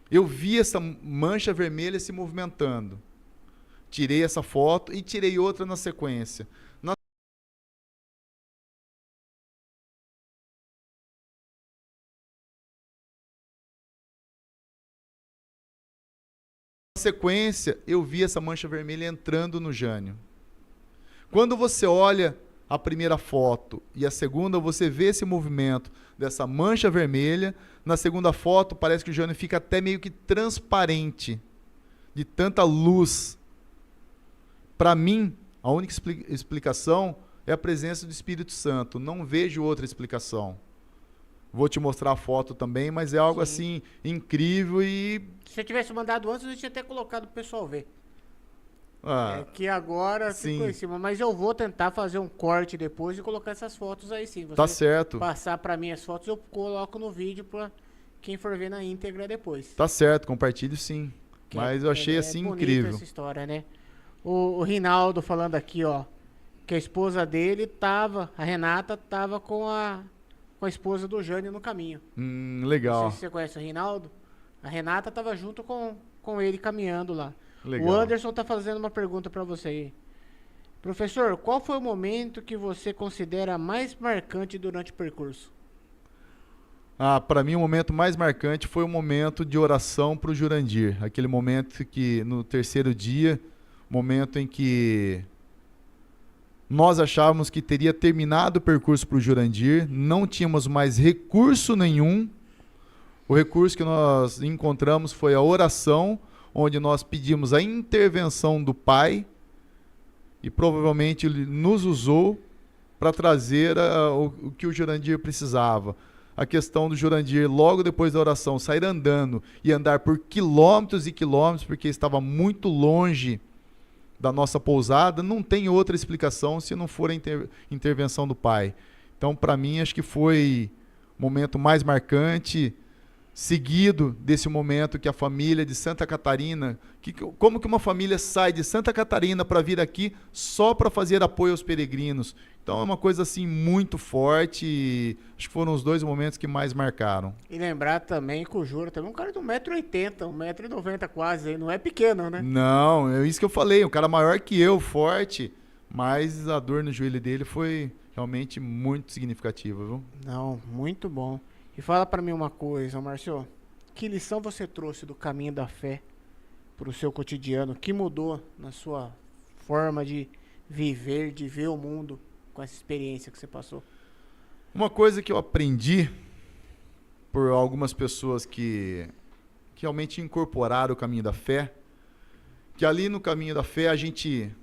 Speaker 3: Eu vi essa mancha vermelha se movimentando. Tirei essa foto e tirei outra na sequência. Na sequência, eu vi essa mancha vermelha entrando no Jânio. Quando você olha a primeira foto e a segunda, você vê esse movimento dessa mancha vermelha. Na segunda foto, parece que o Jânio fica até meio que transparente, de tanta luz. Para mim, a única explicação é a presença do Espírito Santo. Não vejo outra explicação. Vou te mostrar a foto também, mas é algo assim incrível e
Speaker 2: Se eu tivesse mandado antes, eu tinha até colocado pro pessoal ver.
Speaker 3: ah,
Speaker 2: É que agora
Speaker 3: sim.
Speaker 2: ficou em cima. Mas eu vou tentar fazer um corte depois e colocar essas fotos aí sim. Você
Speaker 3: tá certo.
Speaker 2: passar pra mim as fotos, eu coloco no vídeo pra quem for ver na íntegra depois.
Speaker 3: Tá certo, compartilho sim.
Speaker 2: Que
Speaker 3: Mas eu achei
Speaker 2: é
Speaker 3: assim
Speaker 2: bonita
Speaker 3: incrível.
Speaker 2: essa história, né? O Rinaldo falando aqui, ó, que a esposa dele tava, a Renata tava com a esposa do Jânio no caminho. Não
Speaker 3: Legal.
Speaker 2: sei se você conhece o Rinaldo. A Renata tava junto com ele caminhando lá.
Speaker 3: Legal.
Speaker 2: O Anderson tá fazendo uma pergunta pra você aí. Professor, qual foi o momento que você considera mais marcante durante o percurso?
Speaker 3: Para mim o momento mais marcante foi o momento de oração para o Jurandir. Aquele momento que no terceiro dia, momento em que nós achávamos que teria terminado o percurso para o Jurandir, não tínhamos mais recurso nenhum. O recurso que nós encontramos foi a oração, onde nós pedimos a intervenção do Pai e provavelmente ele nos usou para trazer o que o Jurandir precisava. A questão do Jurandir, logo depois da oração, sair andando e andar por quilômetros e quilômetros, porque estava muito longe da nossa pousada, não tem outra explicação se não for a intervenção do Pai. Então, para mim, acho que foi o momento mais marcante, seguido desse momento que a família de Santa Catarina, como que uma família sai de Santa Catarina para vir aqui só para fazer apoio aos peregrinos. Então é uma coisa assim muito forte e acho que foram os dois momentos que mais marcaram.
Speaker 2: E lembrar também que o Jura também é um cara de 1,80m, 1,90m quase, não é pequeno, né?
Speaker 3: Não, é isso que eu falei, um cara maior que eu, forte, mas a dor no joelho dele foi realmente muito significativa, viu?
Speaker 2: Não, muito bom. E fala pra mim uma coisa, Márcio, que lição você trouxe do caminho da fé pro seu cotidiano? Que mudou na sua forma de viver, de ver o mundo com essa experiência que você passou?
Speaker 3: Uma coisa que eu aprendi por algumas pessoas que realmente incorporaram o caminho da fé, que ali no caminho da fé a gente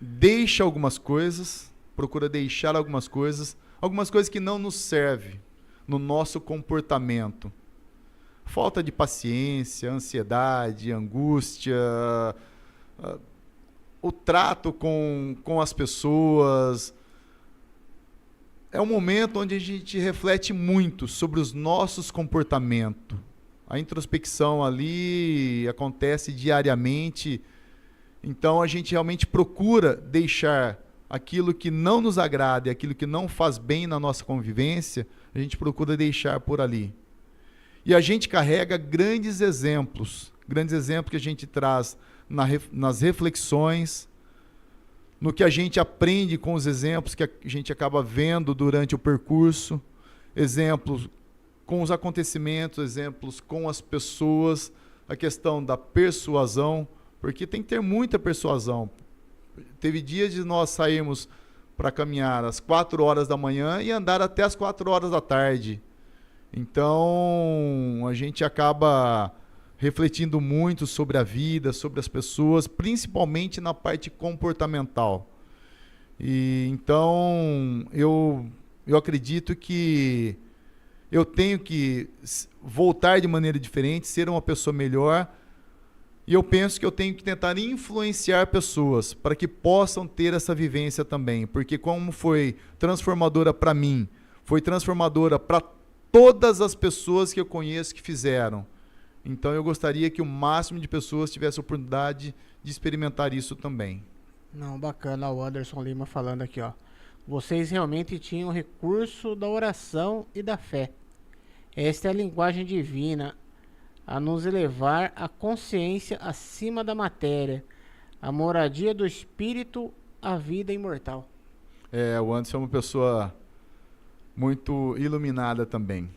Speaker 3: deixa algumas coisas, procura deixar algumas coisas que não nos servem no nosso comportamento. Falta de paciência, ansiedade, angústia, o trato com as pessoas. É um momento onde a gente reflete muito sobre os nossos comportamentos. A introspecção ali acontece diariamente. Então a gente realmente procura deixar aquilo que não nos agrada e aquilo que não faz bem na nossa convivência, a gente procura deixar por ali. E a gente carrega grandes exemplos que a gente traz nas reflexões, no que a gente aprende com os exemplos que a gente acaba vendo durante o percurso, exemplos com os acontecimentos, exemplos com as pessoas, a questão da persuasão, porque tem que ter muita persuasão. Teve dias de nós sairmos para caminhar às 4 horas da manhã e andar até às 4 horas da tarde. Então, a gente acaba refletindo muito sobre a vida, sobre as pessoas, principalmente na parte comportamental. E então, eu acredito que eu tenho que voltar de maneira diferente, ser uma pessoa melhor. E eu penso que eu tenho que tentar influenciar pessoas para que possam ter essa vivência também. Porque como foi transformadora para mim, foi transformadora para todas as pessoas que eu conheço que fizeram. Então eu gostaria que o máximo de pessoas tivesse a oportunidade de experimentar isso também.
Speaker 2: Não, bacana, o Anderson Lima falando aqui, ó. Vocês realmente tinham o recurso da oração e da fé. Esta é a linguagem divina, a nos elevar a consciência acima da matéria, a moradia do espírito, a vida imortal.
Speaker 3: O Anderson é uma pessoa muito iluminada também.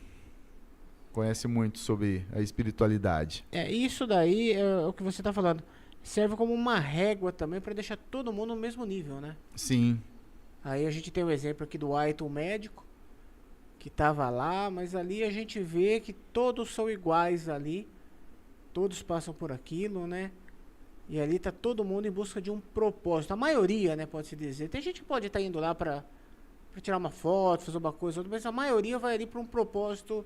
Speaker 3: Conhece muito sobre a espiritualidade.
Speaker 2: Isso daí é o que você está falando. Serve como uma régua também para deixar todo mundo no mesmo nível, né?
Speaker 3: Sim.
Speaker 2: Aí a gente tem o exemplo aqui do Ayrton, o médico, que estava lá, mas ali a gente vê que todos são iguais ali, todos passam por aquilo, né? E ali tá todo mundo em busca de um propósito. A maioria, né, pode-se dizer. Tem gente que pode estar indo lá para para tirar uma foto, fazer uma coisa, outra, mas a maioria vai ali para um propósito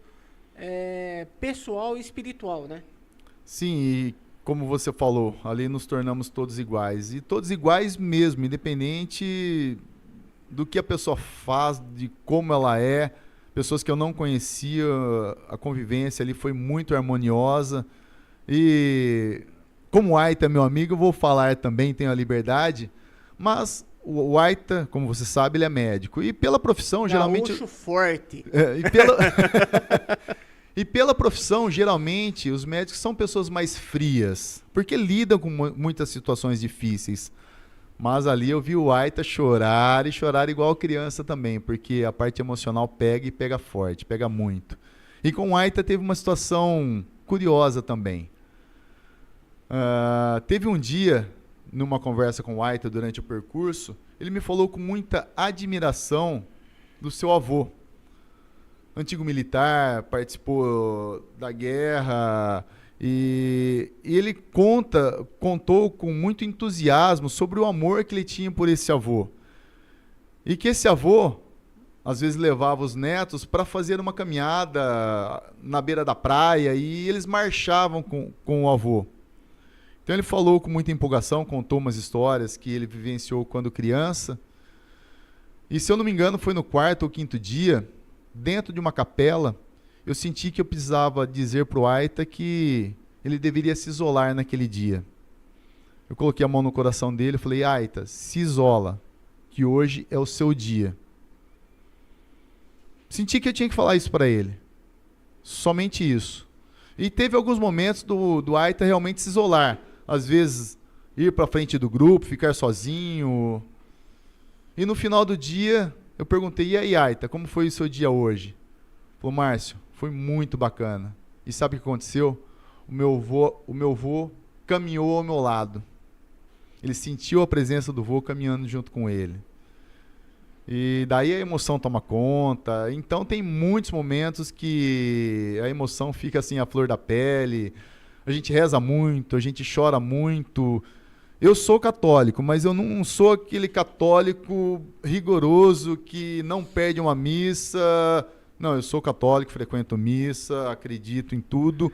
Speaker 2: pessoal e espiritual, né?
Speaker 3: Sim, e como você falou, ali nos tornamos todos iguais. E todos iguais mesmo, independente do que a pessoa faz, de como ela é. Pessoas que eu não conhecia, a convivência ali foi muito harmoniosa. E como o Aita é meu amigo, eu vou falar também, tenho a liberdade. Mas o Aita, como você sabe, ele é médico. E pela profissão, geralmente...
Speaker 2: Gaúcho forte.
Speaker 3: E pela profissão, geralmente, os médicos são pessoas mais frias, porque lidam com muitas situações difíceis. Mas ali eu vi o Aita chorar, e chorar igual criança também, porque a parte emocional pega e pega forte, pega muito. E com o Aita teve uma situação curiosa também. Teve um dia, numa conversa com o Aita durante o percurso, ele me falou com muita admiração do seu avô. Antigo militar, participou da guerra, e ele contou com muito entusiasmo sobre o amor que ele tinha por esse avô. E que esse avô, às vezes, levava os netos para fazer uma caminhada na beira da praia, e eles marchavam com o avô. Então ele falou com muita empolgação, contou umas histórias que ele vivenciou quando criança. E se eu não me engano, foi no 4º ou 5º dia, dentro de uma capela, eu senti que eu precisava dizer para o Aita que ele deveria se isolar naquele dia. Eu coloquei a mão no coração dele e falei: Aita, se isola, que hoje é o seu dia. Senti que eu tinha que falar isso para ele. Somente isso. E teve alguns momentos do Aita realmente se isolar. Às vezes, ir para frente do grupo, ficar sozinho. E no final do dia, eu perguntei: e aí, Aita, como foi o seu dia hoje? Ele falou: Márcio, foi muito bacana. E sabe o que aconteceu? O meu avô caminhou ao meu lado. Ele sentiu a presença do avô caminhando junto com ele. E daí a emoção toma conta. Então tem muitos momentos que a emoção fica assim à flor da pele. A gente reza muito, a gente chora muito. Eu sou católico, mas eu não sou aquele católico rigoroso que não perde uma missa. Não, eu sou católico, frequento missa, acredito em tudo.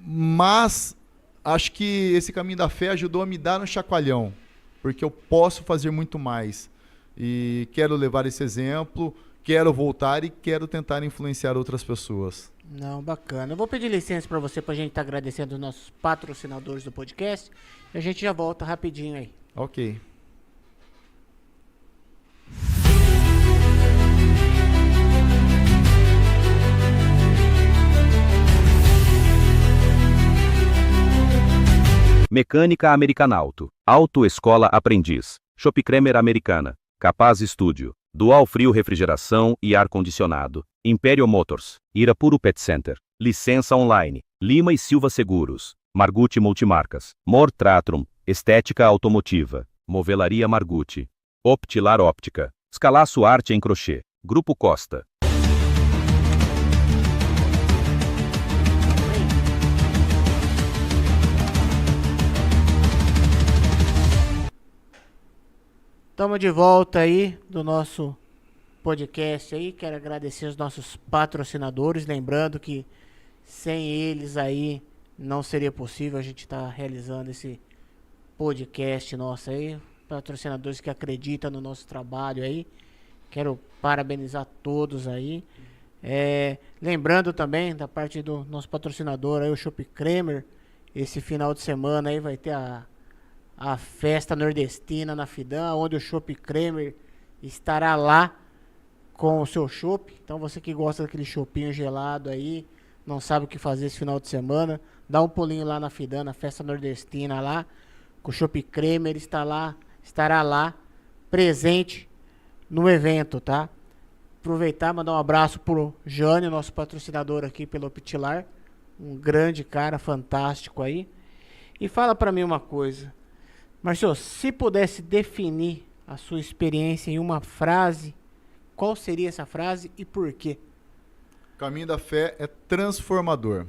Speaker 3: Mas acho que esse caminho da fé ajudou a me dar um chacoalhão, porque eu posso fazer muito mais. E quero levar esse exemplo, quero voltar e quero tentar influenciar outras pessoas.
Speaker 2: Não, bacana. Eu vou pedir licença para você, pra gente estar agradecendo os nossos patrocinadores do podcast. E a gente já volta rapidinho aí.
Speaker 3: Ok.
Speaker 4: Mecânica Americanauto, Autoescola Aprendiz, Shopkramer Americana, Capaz Estúdio, Dual Frio Refrigeração e Ar-Condicionado, Imperial Motors, Irapuru Pet Center, Licença Online, Lima e Silva Seguros, Margutti Multimarcas, Mor Tratrum, Estética Automotiva, Movelaria Margutti, Optilar Óptica, Escalaço Arte em Crochê, Grupo Costa.
Speaker 2: Estamos de volta aí do nosso podcast aí. Quero agradecer os nossos patrocinadores. Lembrando que sem eles aí não seria possível a gente estar realizando esse podcast nosso aí. Patrocinadores que acreditam no nosso trabalho aí. Quero parabenizar todos aí. Lembrando também da parte do nosso patrocinador aí, o Shopkramer. Esse final de semana aí vai ter a festa nordestina na Fidan, onde o Shopkramer estará lá com o seu chopp. Então você que gosta daquele choppinho gelado aí, não sabe o que fazer esse final de semana, dá um pulinho lá na Fidan, na festa nordestina lá, com o Shopkramer estará lá presente no evento, tá? Aproveitar, mandar um abraço pro Jânio, nosso patrocinador aqui pelo Optilar, um grande cara, fantástico aí. E fala pra mim uma coisa, Márcio, se pudesse definir a sua experiência em uma frase, qual seria essa frase e por quê?
Speaker 3: O caminho da fé é transformador.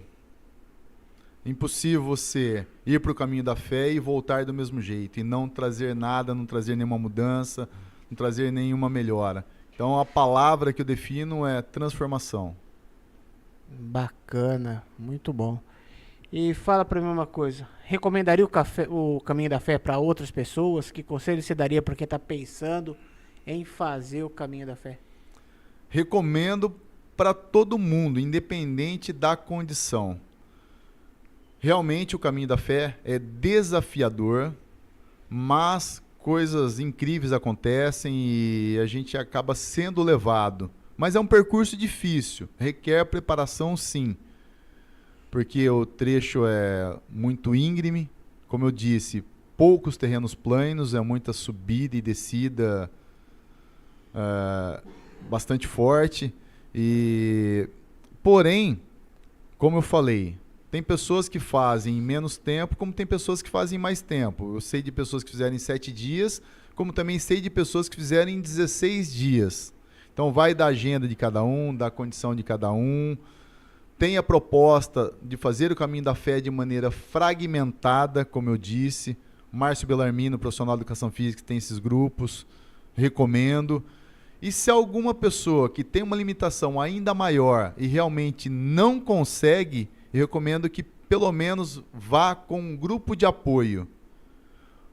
Speaker 3: Impossível você ir para o caminho da fé e voltar do mesmo jeito, e não trazer nada, não trazer nenhuma mudança, não trazer nenhuma melhora. Então a palavra que eu defino é transformação.
Speaker 2: Bacana, muito bom. E fala pra mim uma coisa, recomendaria o Caminho da Fé para outras pessoas? Que conselho você daria para quem tá pensando em fazer o Caminho da Fé?
Speaker 3: Recomendo para todo mundo, independente da condição. Realmente o Caminho da Fé é desafiador, mas coisas incríveis acontecem e a gente acaba sendo levado. Mas é um percurso difícil, requer preparação sim, porque o trecho é muito íngreme, como eu disse, poucos terrenos planos, é muita subida e descida bastante forte. Porém, como eu falei, tem pessoas que fazem em menos tempo, como tem pessoas que fazem em mais tempo. Eu sei de pessoas que fizeram em 7 dias, como também sei de pessoas que fizeram em 16 dias. Então vai da agenda de cada um, da condição de cada um. Tem a proposta de fazer o Caminho da Fé de maneira fragmentada, como eu disse. Márcio Bellarmino, profissional de educação física, tem esses grupos. Recomendo. E se alguma pessoa que tem uma limitação ainda maior e realmente não consegue, eu recomendo que pelo menos vá com um grupo de apoio.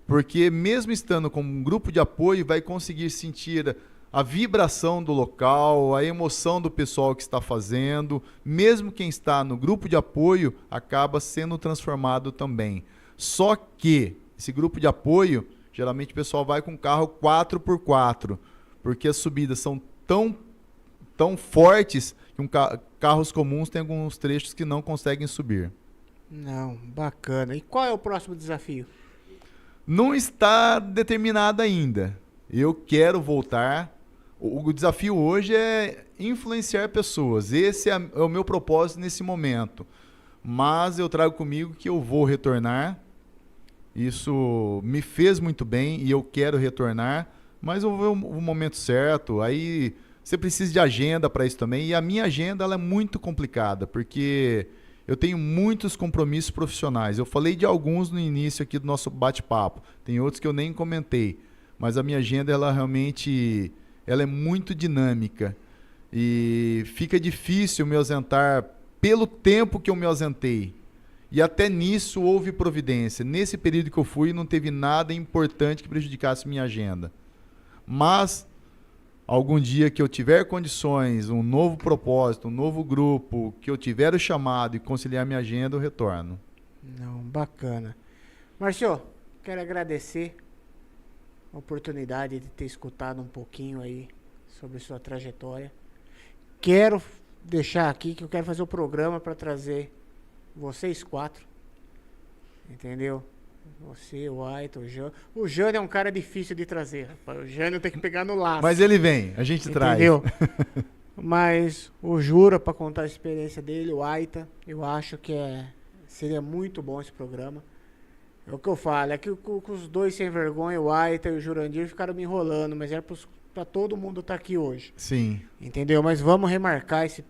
Speaker 3: Porque mesmo estando com um grupo de apoio, vai conseguir sentir a vibração do local, a emoção do pessoal que está fazendo. Mesmo quem está no grupo de apoio acaba sendo transformado também. Só que esse grupo de apoio, geralmente o pessoal vai com carro 4x4, porque as subidas são tão fortes que carros comuns têm alguns trechos que não conseguem subir.
Speaker 2: Não, bacana. E qual é o próximo desafio?
Speaker 3: Não está determinado ainda. Eu quero voltar. O desafio hoje é influenciar pessoas. Esse é o meu propósito nesse momento. Mas eu trago comigo que eu vou retornar. Isso me fez muito bem e eu quero retornar. Mas eu vou o momento certo. Aí você precisa de agenda para isso também. E a minha agenda ela é muito complicada, porque eu tenho muitos compromissos profissionais. Eu falei de alguns no início aqui do nosso bate-papo. Tem outros que eu nem comentei. Mas a minha agenda ela realmente ela é muito dinâmica. E fica difícil me ausentar pelo tempo que eu me ausentei. E até nisso houve providência. Nesse período que eu fui não teve nada importante que prejudicasse minha agenda. Mas algum dia que eu tiver condições, um novo propósito, um novo grupo, que eu tiver o chamado e conciliar minha agenda, eu retorno.
Speaker 2: Não, bacana. Márcio, quero agradecer a oportunidade de ter escutado um pouquinho aí sobre sua trajetória. Quero deixar aqui que eu quero fazer o programa para trazer vocês 4. Entendeu? Você, o Aito, o Jânio. O Jânio é um cara difícil de trazer, rapaz. O Jânio tem que pegar no laço.
Speaker 3: Mas ele vem, a gente traz.
Speaker 2: Entendeu? Mas o Jura, para contar a experiência dele, o Aita, eu acho que seria muito bom esse programa. É o que eu falo, é que os dois sem vergonha, o Aita e o Jurandir, ficaram me enrolando, mas era para todo mundo estar aqui hoje.
Speaker 3: Sim.
Speaker 2: Entendeu? Mas vamos remarcar esse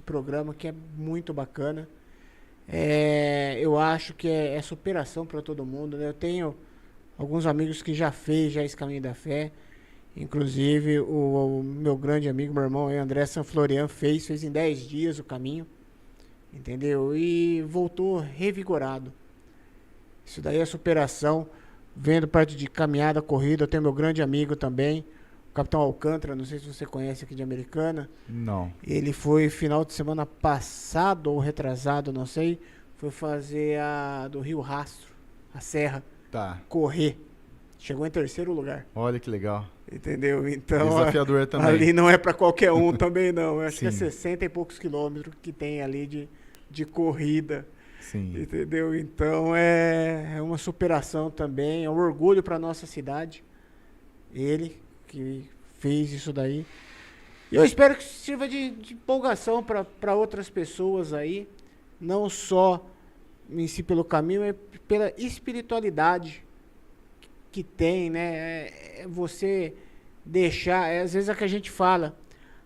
Speaker 2: programa que é muito bacana. Eu acho que é superação para todo mundo, né? Eu tenho alguns amigos que já fez esse Caminho da Fé. Inclusive o meu grande amigo, meu irmão, André Sanflorian, fez em 10 dias o caminho. Entendeu? E voltou revigorado. Isso daí é superação. Vendo parte de caminhada, corrida. Eu tenho meu grande amigo também, o Capitão Alcântara, não sei se você conhece aqui de Americana.
Speaker 3: Não.
Speaker 2: Ele foi final de semana passado ou retrasado, não sei. Foi fazer a do Rio Rastro, a Serra.
Speaker 3: Tá.
Speaker 2: Correr. Chegou em 3º lugar.
Speaker 3: Olha que legal.
Speaker 2: Entendeu? Então,
Speaker 3: desafiador também.
Speaker 2: Ali não é para qualquer um também não. Eu acho que é
Speaker 3: Sim.
Speaker 2: 60 e poucos quilômetros que tem ali de corrida.
Speaker 3: Sim.
Speaker 2: Entendeu? Então é uma superação também, é um orgulho para nossa cidade. Ele que fez isso daí. E eu espero que sirva de empolgação para outras pessoas aí, não só em si pelo caminho, mas pela espiritualidade que tem, né? Você deixar, às vezes é o que a gente fala,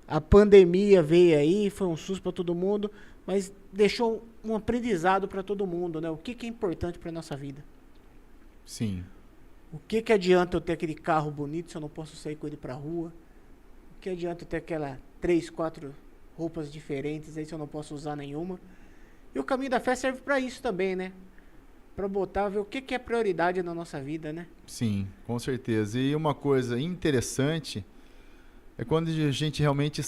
Speaker 2: a pandemia veio aí, foi um susto para todo mundo, mas deixou um aprendizado para todo mundo, né? O que é importante para nossa vida?
Speaker 3: Sim.
Speaker 2: O que adianta eu ter aquele carro bonito se eu não posso sair com ele para rua? O Que adianta ter aquela 3, 4 roupas diferentes aí se eu não posso usar nenhuma. E o caminho da fé serve para isso também, né? Para botar, ver o que que é prioridade na nossa vida, né?
Speaker 3: Sim, com certeza. E uma coisa interessante é quando a gente realmente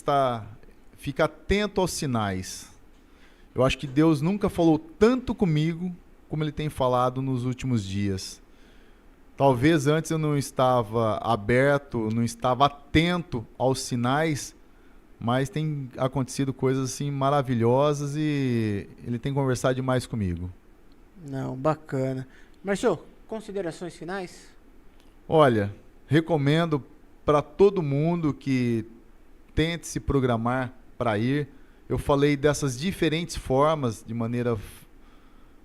Speaker 3: fica atento aos sinais. Eu acho que Deus nunca falou tanto comigo como Ele tem falado nos últimos dias. Talvez antes eu não estava aberto, não estava atento aos sinais, mas tem acontecido coisas assim maravilhosas e Ele tem conversado demais comigo.
Speaker 2: Não, bacana. Marcio, considerações finais?
Speaker 3: Olha, recomendo para todo mundo que tente se programar para ir. Eu falei dessas diferentes formas, de maneira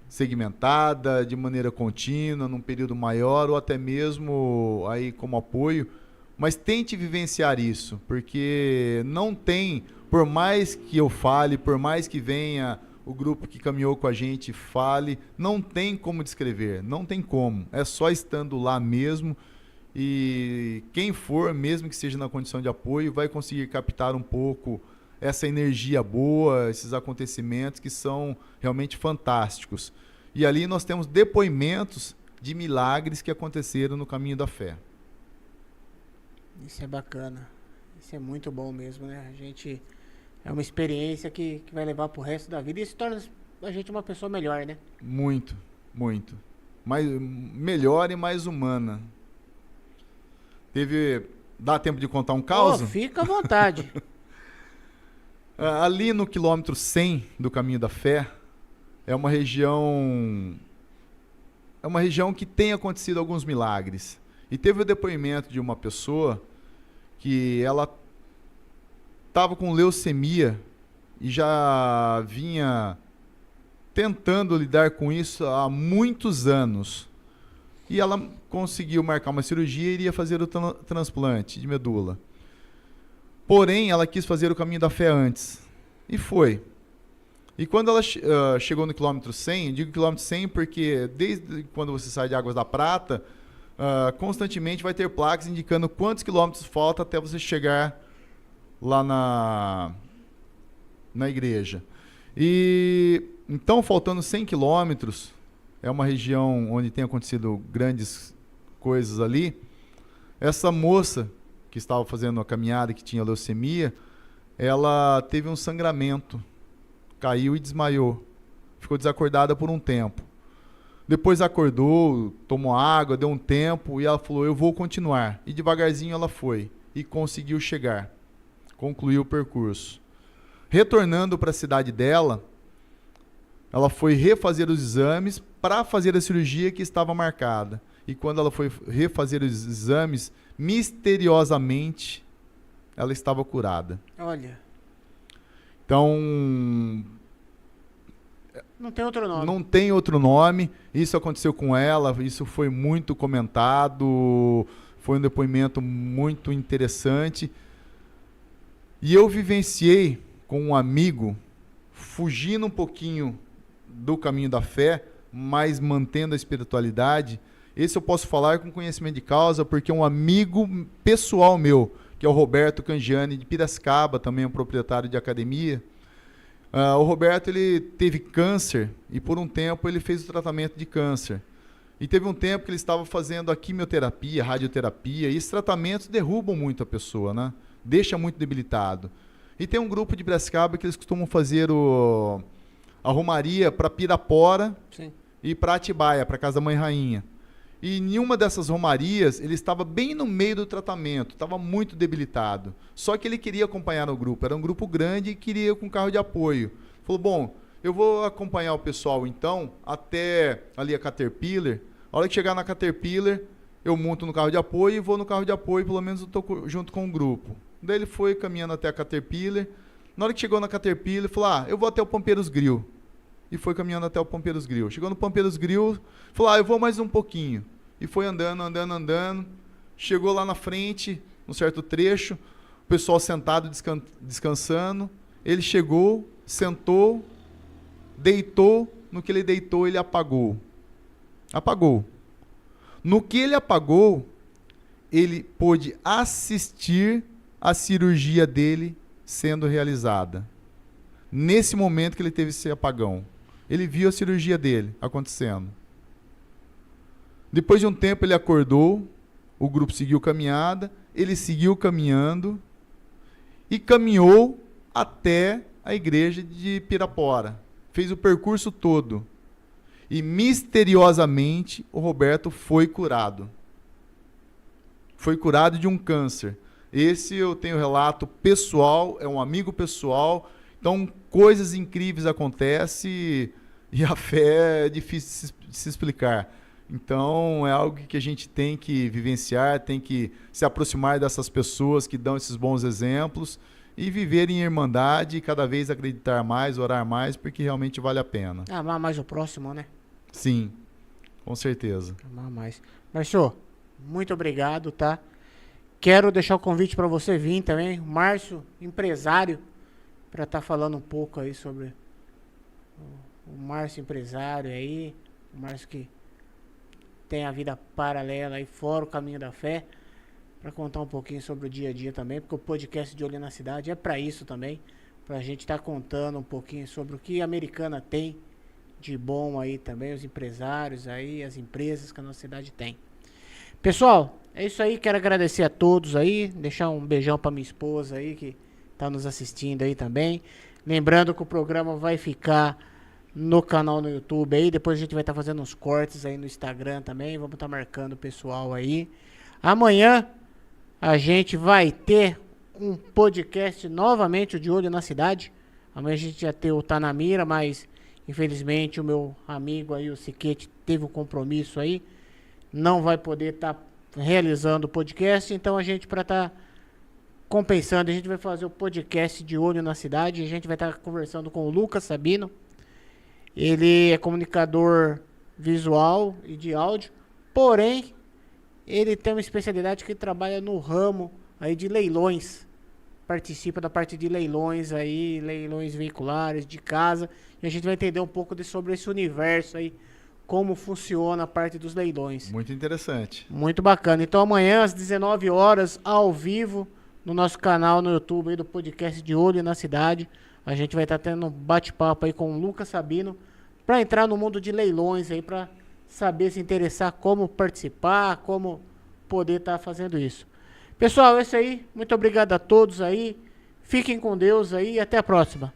Speaker 3: segmentada, de maneira contínua, num período maior ou até mesmo aí como apoio, mas tente vivenciar isso, porque não tem, por mais que eu fale, por mais que venha o grupo que caminhou com a gente fale, não tem como descrever, não tem como, é só estando lá mesmo. E quem for, mesmo que seja na condição de apoio, vai conseguir captar um pouco essa energia boa, esses acontecimentos que são realmente fantásticos. E ali nós temos depoimentos de milagres que aconteceram no caminho da fé.
Speaker 2: Isso é bacana. Isso é muito bom mesmo, né? A gente... É uma experiência que vai levar pro resto da vida e isso torna a gente uma pessoa melhor, né?
Speaker 3: Muito, muito. Melhor e mais humana. Dá tempo de contar um caos?
Speaker 2: Oh, fica à vontade.
Speaker 3: Ali no quilômetro 100 do Caminho da Fé, é uma região que tem acontecido alguns milagres. E teve o depoimento de uma pessoa que ela estava com leucemia e já vinha tentando lidar com isso há muitos anos. E ela conseguiu marcar uma cirurgia e iria fazer o transplante de medula. Porém, ela quis fazer o caminho da fé antes. E foi. E quando ela chegou no quilômetro 100, digo quilômetro 100 porque desde quando você sai de Águas da Prata, constantemente vai ter placas indicando quantos quilômetros falta até você chegar lá na igreja. E então, faltando 100 quilômetros, é uma região onde tem acontecido grandes coisas ali. Essa moça que estava fazendo a caminhada, que tinha leucemia, ela teve um sangramento, caiu e desmaiou. Ficou desacordada por um tempo. Depois acordou, tomou água, deu um tempo e ela falou, eu vou continuar. E devagarzinho ela foi e conseguiu chegar. Concluiu o percurso. Retornando para a cidade dela, ela foi refazer os exames para fazer a cirurgia que estava marcada. E quando ela foi refazer os exames, misteriosamente, ela estava curada.
Speaker 2: Olha.
Speaker 3: Então,
Speaker 2: não tem outro nome.
Speaker 3: Não tem outro nome. Isso aconteceu com ela, isso foi muito comentado, foi um depoimento muito interessante. E eu vivenciei com um amigo, fugindo um pouquinho do caminho da fé, mas mantendo a espiritualidade. Esse eu posso falar com conhecimento de causa, porque um amigo pessoal meu, que é o Roberto Cangiani, de Piracicaba, também é um proprietário de academia. O Roberto, ele teve câncer e por um tempo ele fez o tratamento de câncer. E teve um tempo que ele estava fazendo a quimioterapia, a radioterapia, e esses tratamentos derrubam muito a pessoa, né? Deixa muito debilitado. E tem um grupo de Piracicaba que eles costumam fazer a romaria para Pirapora. Sim. E para Atibaia, para Casa da Mãe Rainha. E em uma dessas romarias, ele estava bem no meio do tratamento, estava muito debilitado. Só que ele queria acompanhar o grupo, era um grupo grande e queria ir com carro de apoio. Falou, bom, eu vou acompanhar o pessoal então, até ali a Caterpillar. A hora que chegar na Caterpillar, eu monto no carro de apoio e vou no carro de apoio, pelo menos eu estou junto com o grupo. Daí ele foi caminhando até a Caterpillar. Na hora que chegou na Caterpillar, ele falou, eu vou até o Pampeiros Grill. E foi caminhando até o Pampeiros Grill. Chegou no Pampeiros Grill, falou, eu vou mais um pouquinho. E foi andando. Chegou lá na frente, num certo trecho, o pessoal sentado, descansando. Ele chegou, sentou, deitou. No que ele deitou, ele apagou. Apagou. No que ele apagou, ele pôde assistir a cirurgia dele sendo realizada. Nesse momento que ele teve esse apagão, ele viu a cirurgia dele acontecendo. Depois de um tempo ele acordou, o grupo seguiu caminhada, ele seguiu caminhando e caminhou até a igreja de Pirapora. Fez o percurso todo. E misteriosamente o Roberto foi curado. Foi curado de um câncer. Esse eu tenho relato pessoal, é um amigo pessoal. Então, coisas incríveis acontecem e a fé é difícil de se explicar. Então, é algo que a gente tem que vivenciar, tem que se aproximar dessas pessoas que dão esses bons exemplos e viver em irmandade e cada vez acreditar mais, orar mais, porque realmente vale a pena.
Speaker 2: Amar mais o próximo, né?
Speaker 3: Sim, com certeza.
Speaker 2: Amar mais. Márcio, muito obrigado, tá? Quero deixar o convite para você vir também, Márcio, empresário, para estar falando um pouco aí sobre o Márcio empresário aí, o Márcio que tem a vida paralela aí fora o caminho da fé, para contar um pouquinho sobre o dia a dia também, porque o podcast de Olho na Cidade é para isso também, para a gente estar contando um pouquinho sobre o que a Americana tem de bom aí também, os empresários aí, as empresas que a nossa cidade tem. Pessoal, é isso aí, quero agradecer a todos aí, deixar um beijão para minha esposa aí que tá nos assistindo aí também. Lembrando que o programa vai ficar no canal no YouTube aí, depois a gente vai estar fazendo uns cortes aí no Instagram também, vamos estar marcando o pessoal aí. Amanhã a gente vai ter um podcast novamente, o De Olho na Cidade. Amanhã a gente ia ter o Tá na Mira, mas infelizmente o meu amigo aí, o Siquete, teve um compromisso aí, não vai poder estar realizando o podcast, então a gente, para estar compensando, a gente vai fazer o podcast de Olho na Cidade, a gente vai estar conversando com o Lucas Sabino, ele é comunicador visual e de áudio, porém, ele tem uma especialidade que trabalha no ramo aí de leilões, participa da parte de leilões aí, leilões veiculares, de casa, e a gente vai entender um pouco sobre esse universo aí, como funciona a parte dos leilões.
Speaker 3: Muito interessante.
Speaker 2: Muito bacana. Então amanhã às 19 horas, ao vivo, no nosso canal no YouTube aí do podcast de Olho na Cidade, a gente vai estar tendo um bate-papo aí com o Lucas Sabino, para entrar no mundo de leilões aí, para saber se interessar como participar, como poder estar fazendo isso. Pessoal, é isso aí. Muito obrigado a todos aí. Fiquem com Deus aí e até a próxima.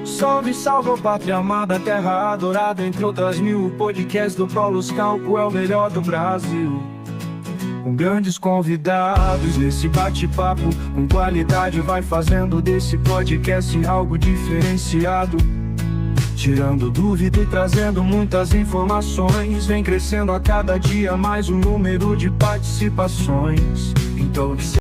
Speaker 1: Salve, salve, pátria amada, terra adorada, entre outras mil. O podcast do Paulos Calco é o melhor do Brasil. Com grandes convidados nesse bate-papo, com qualidade, vai fazendo desse podcast algo diferenciado. Tirando dúvida e trazendo muitas informações, vem crescendo a cada dia mais o número de participações. Então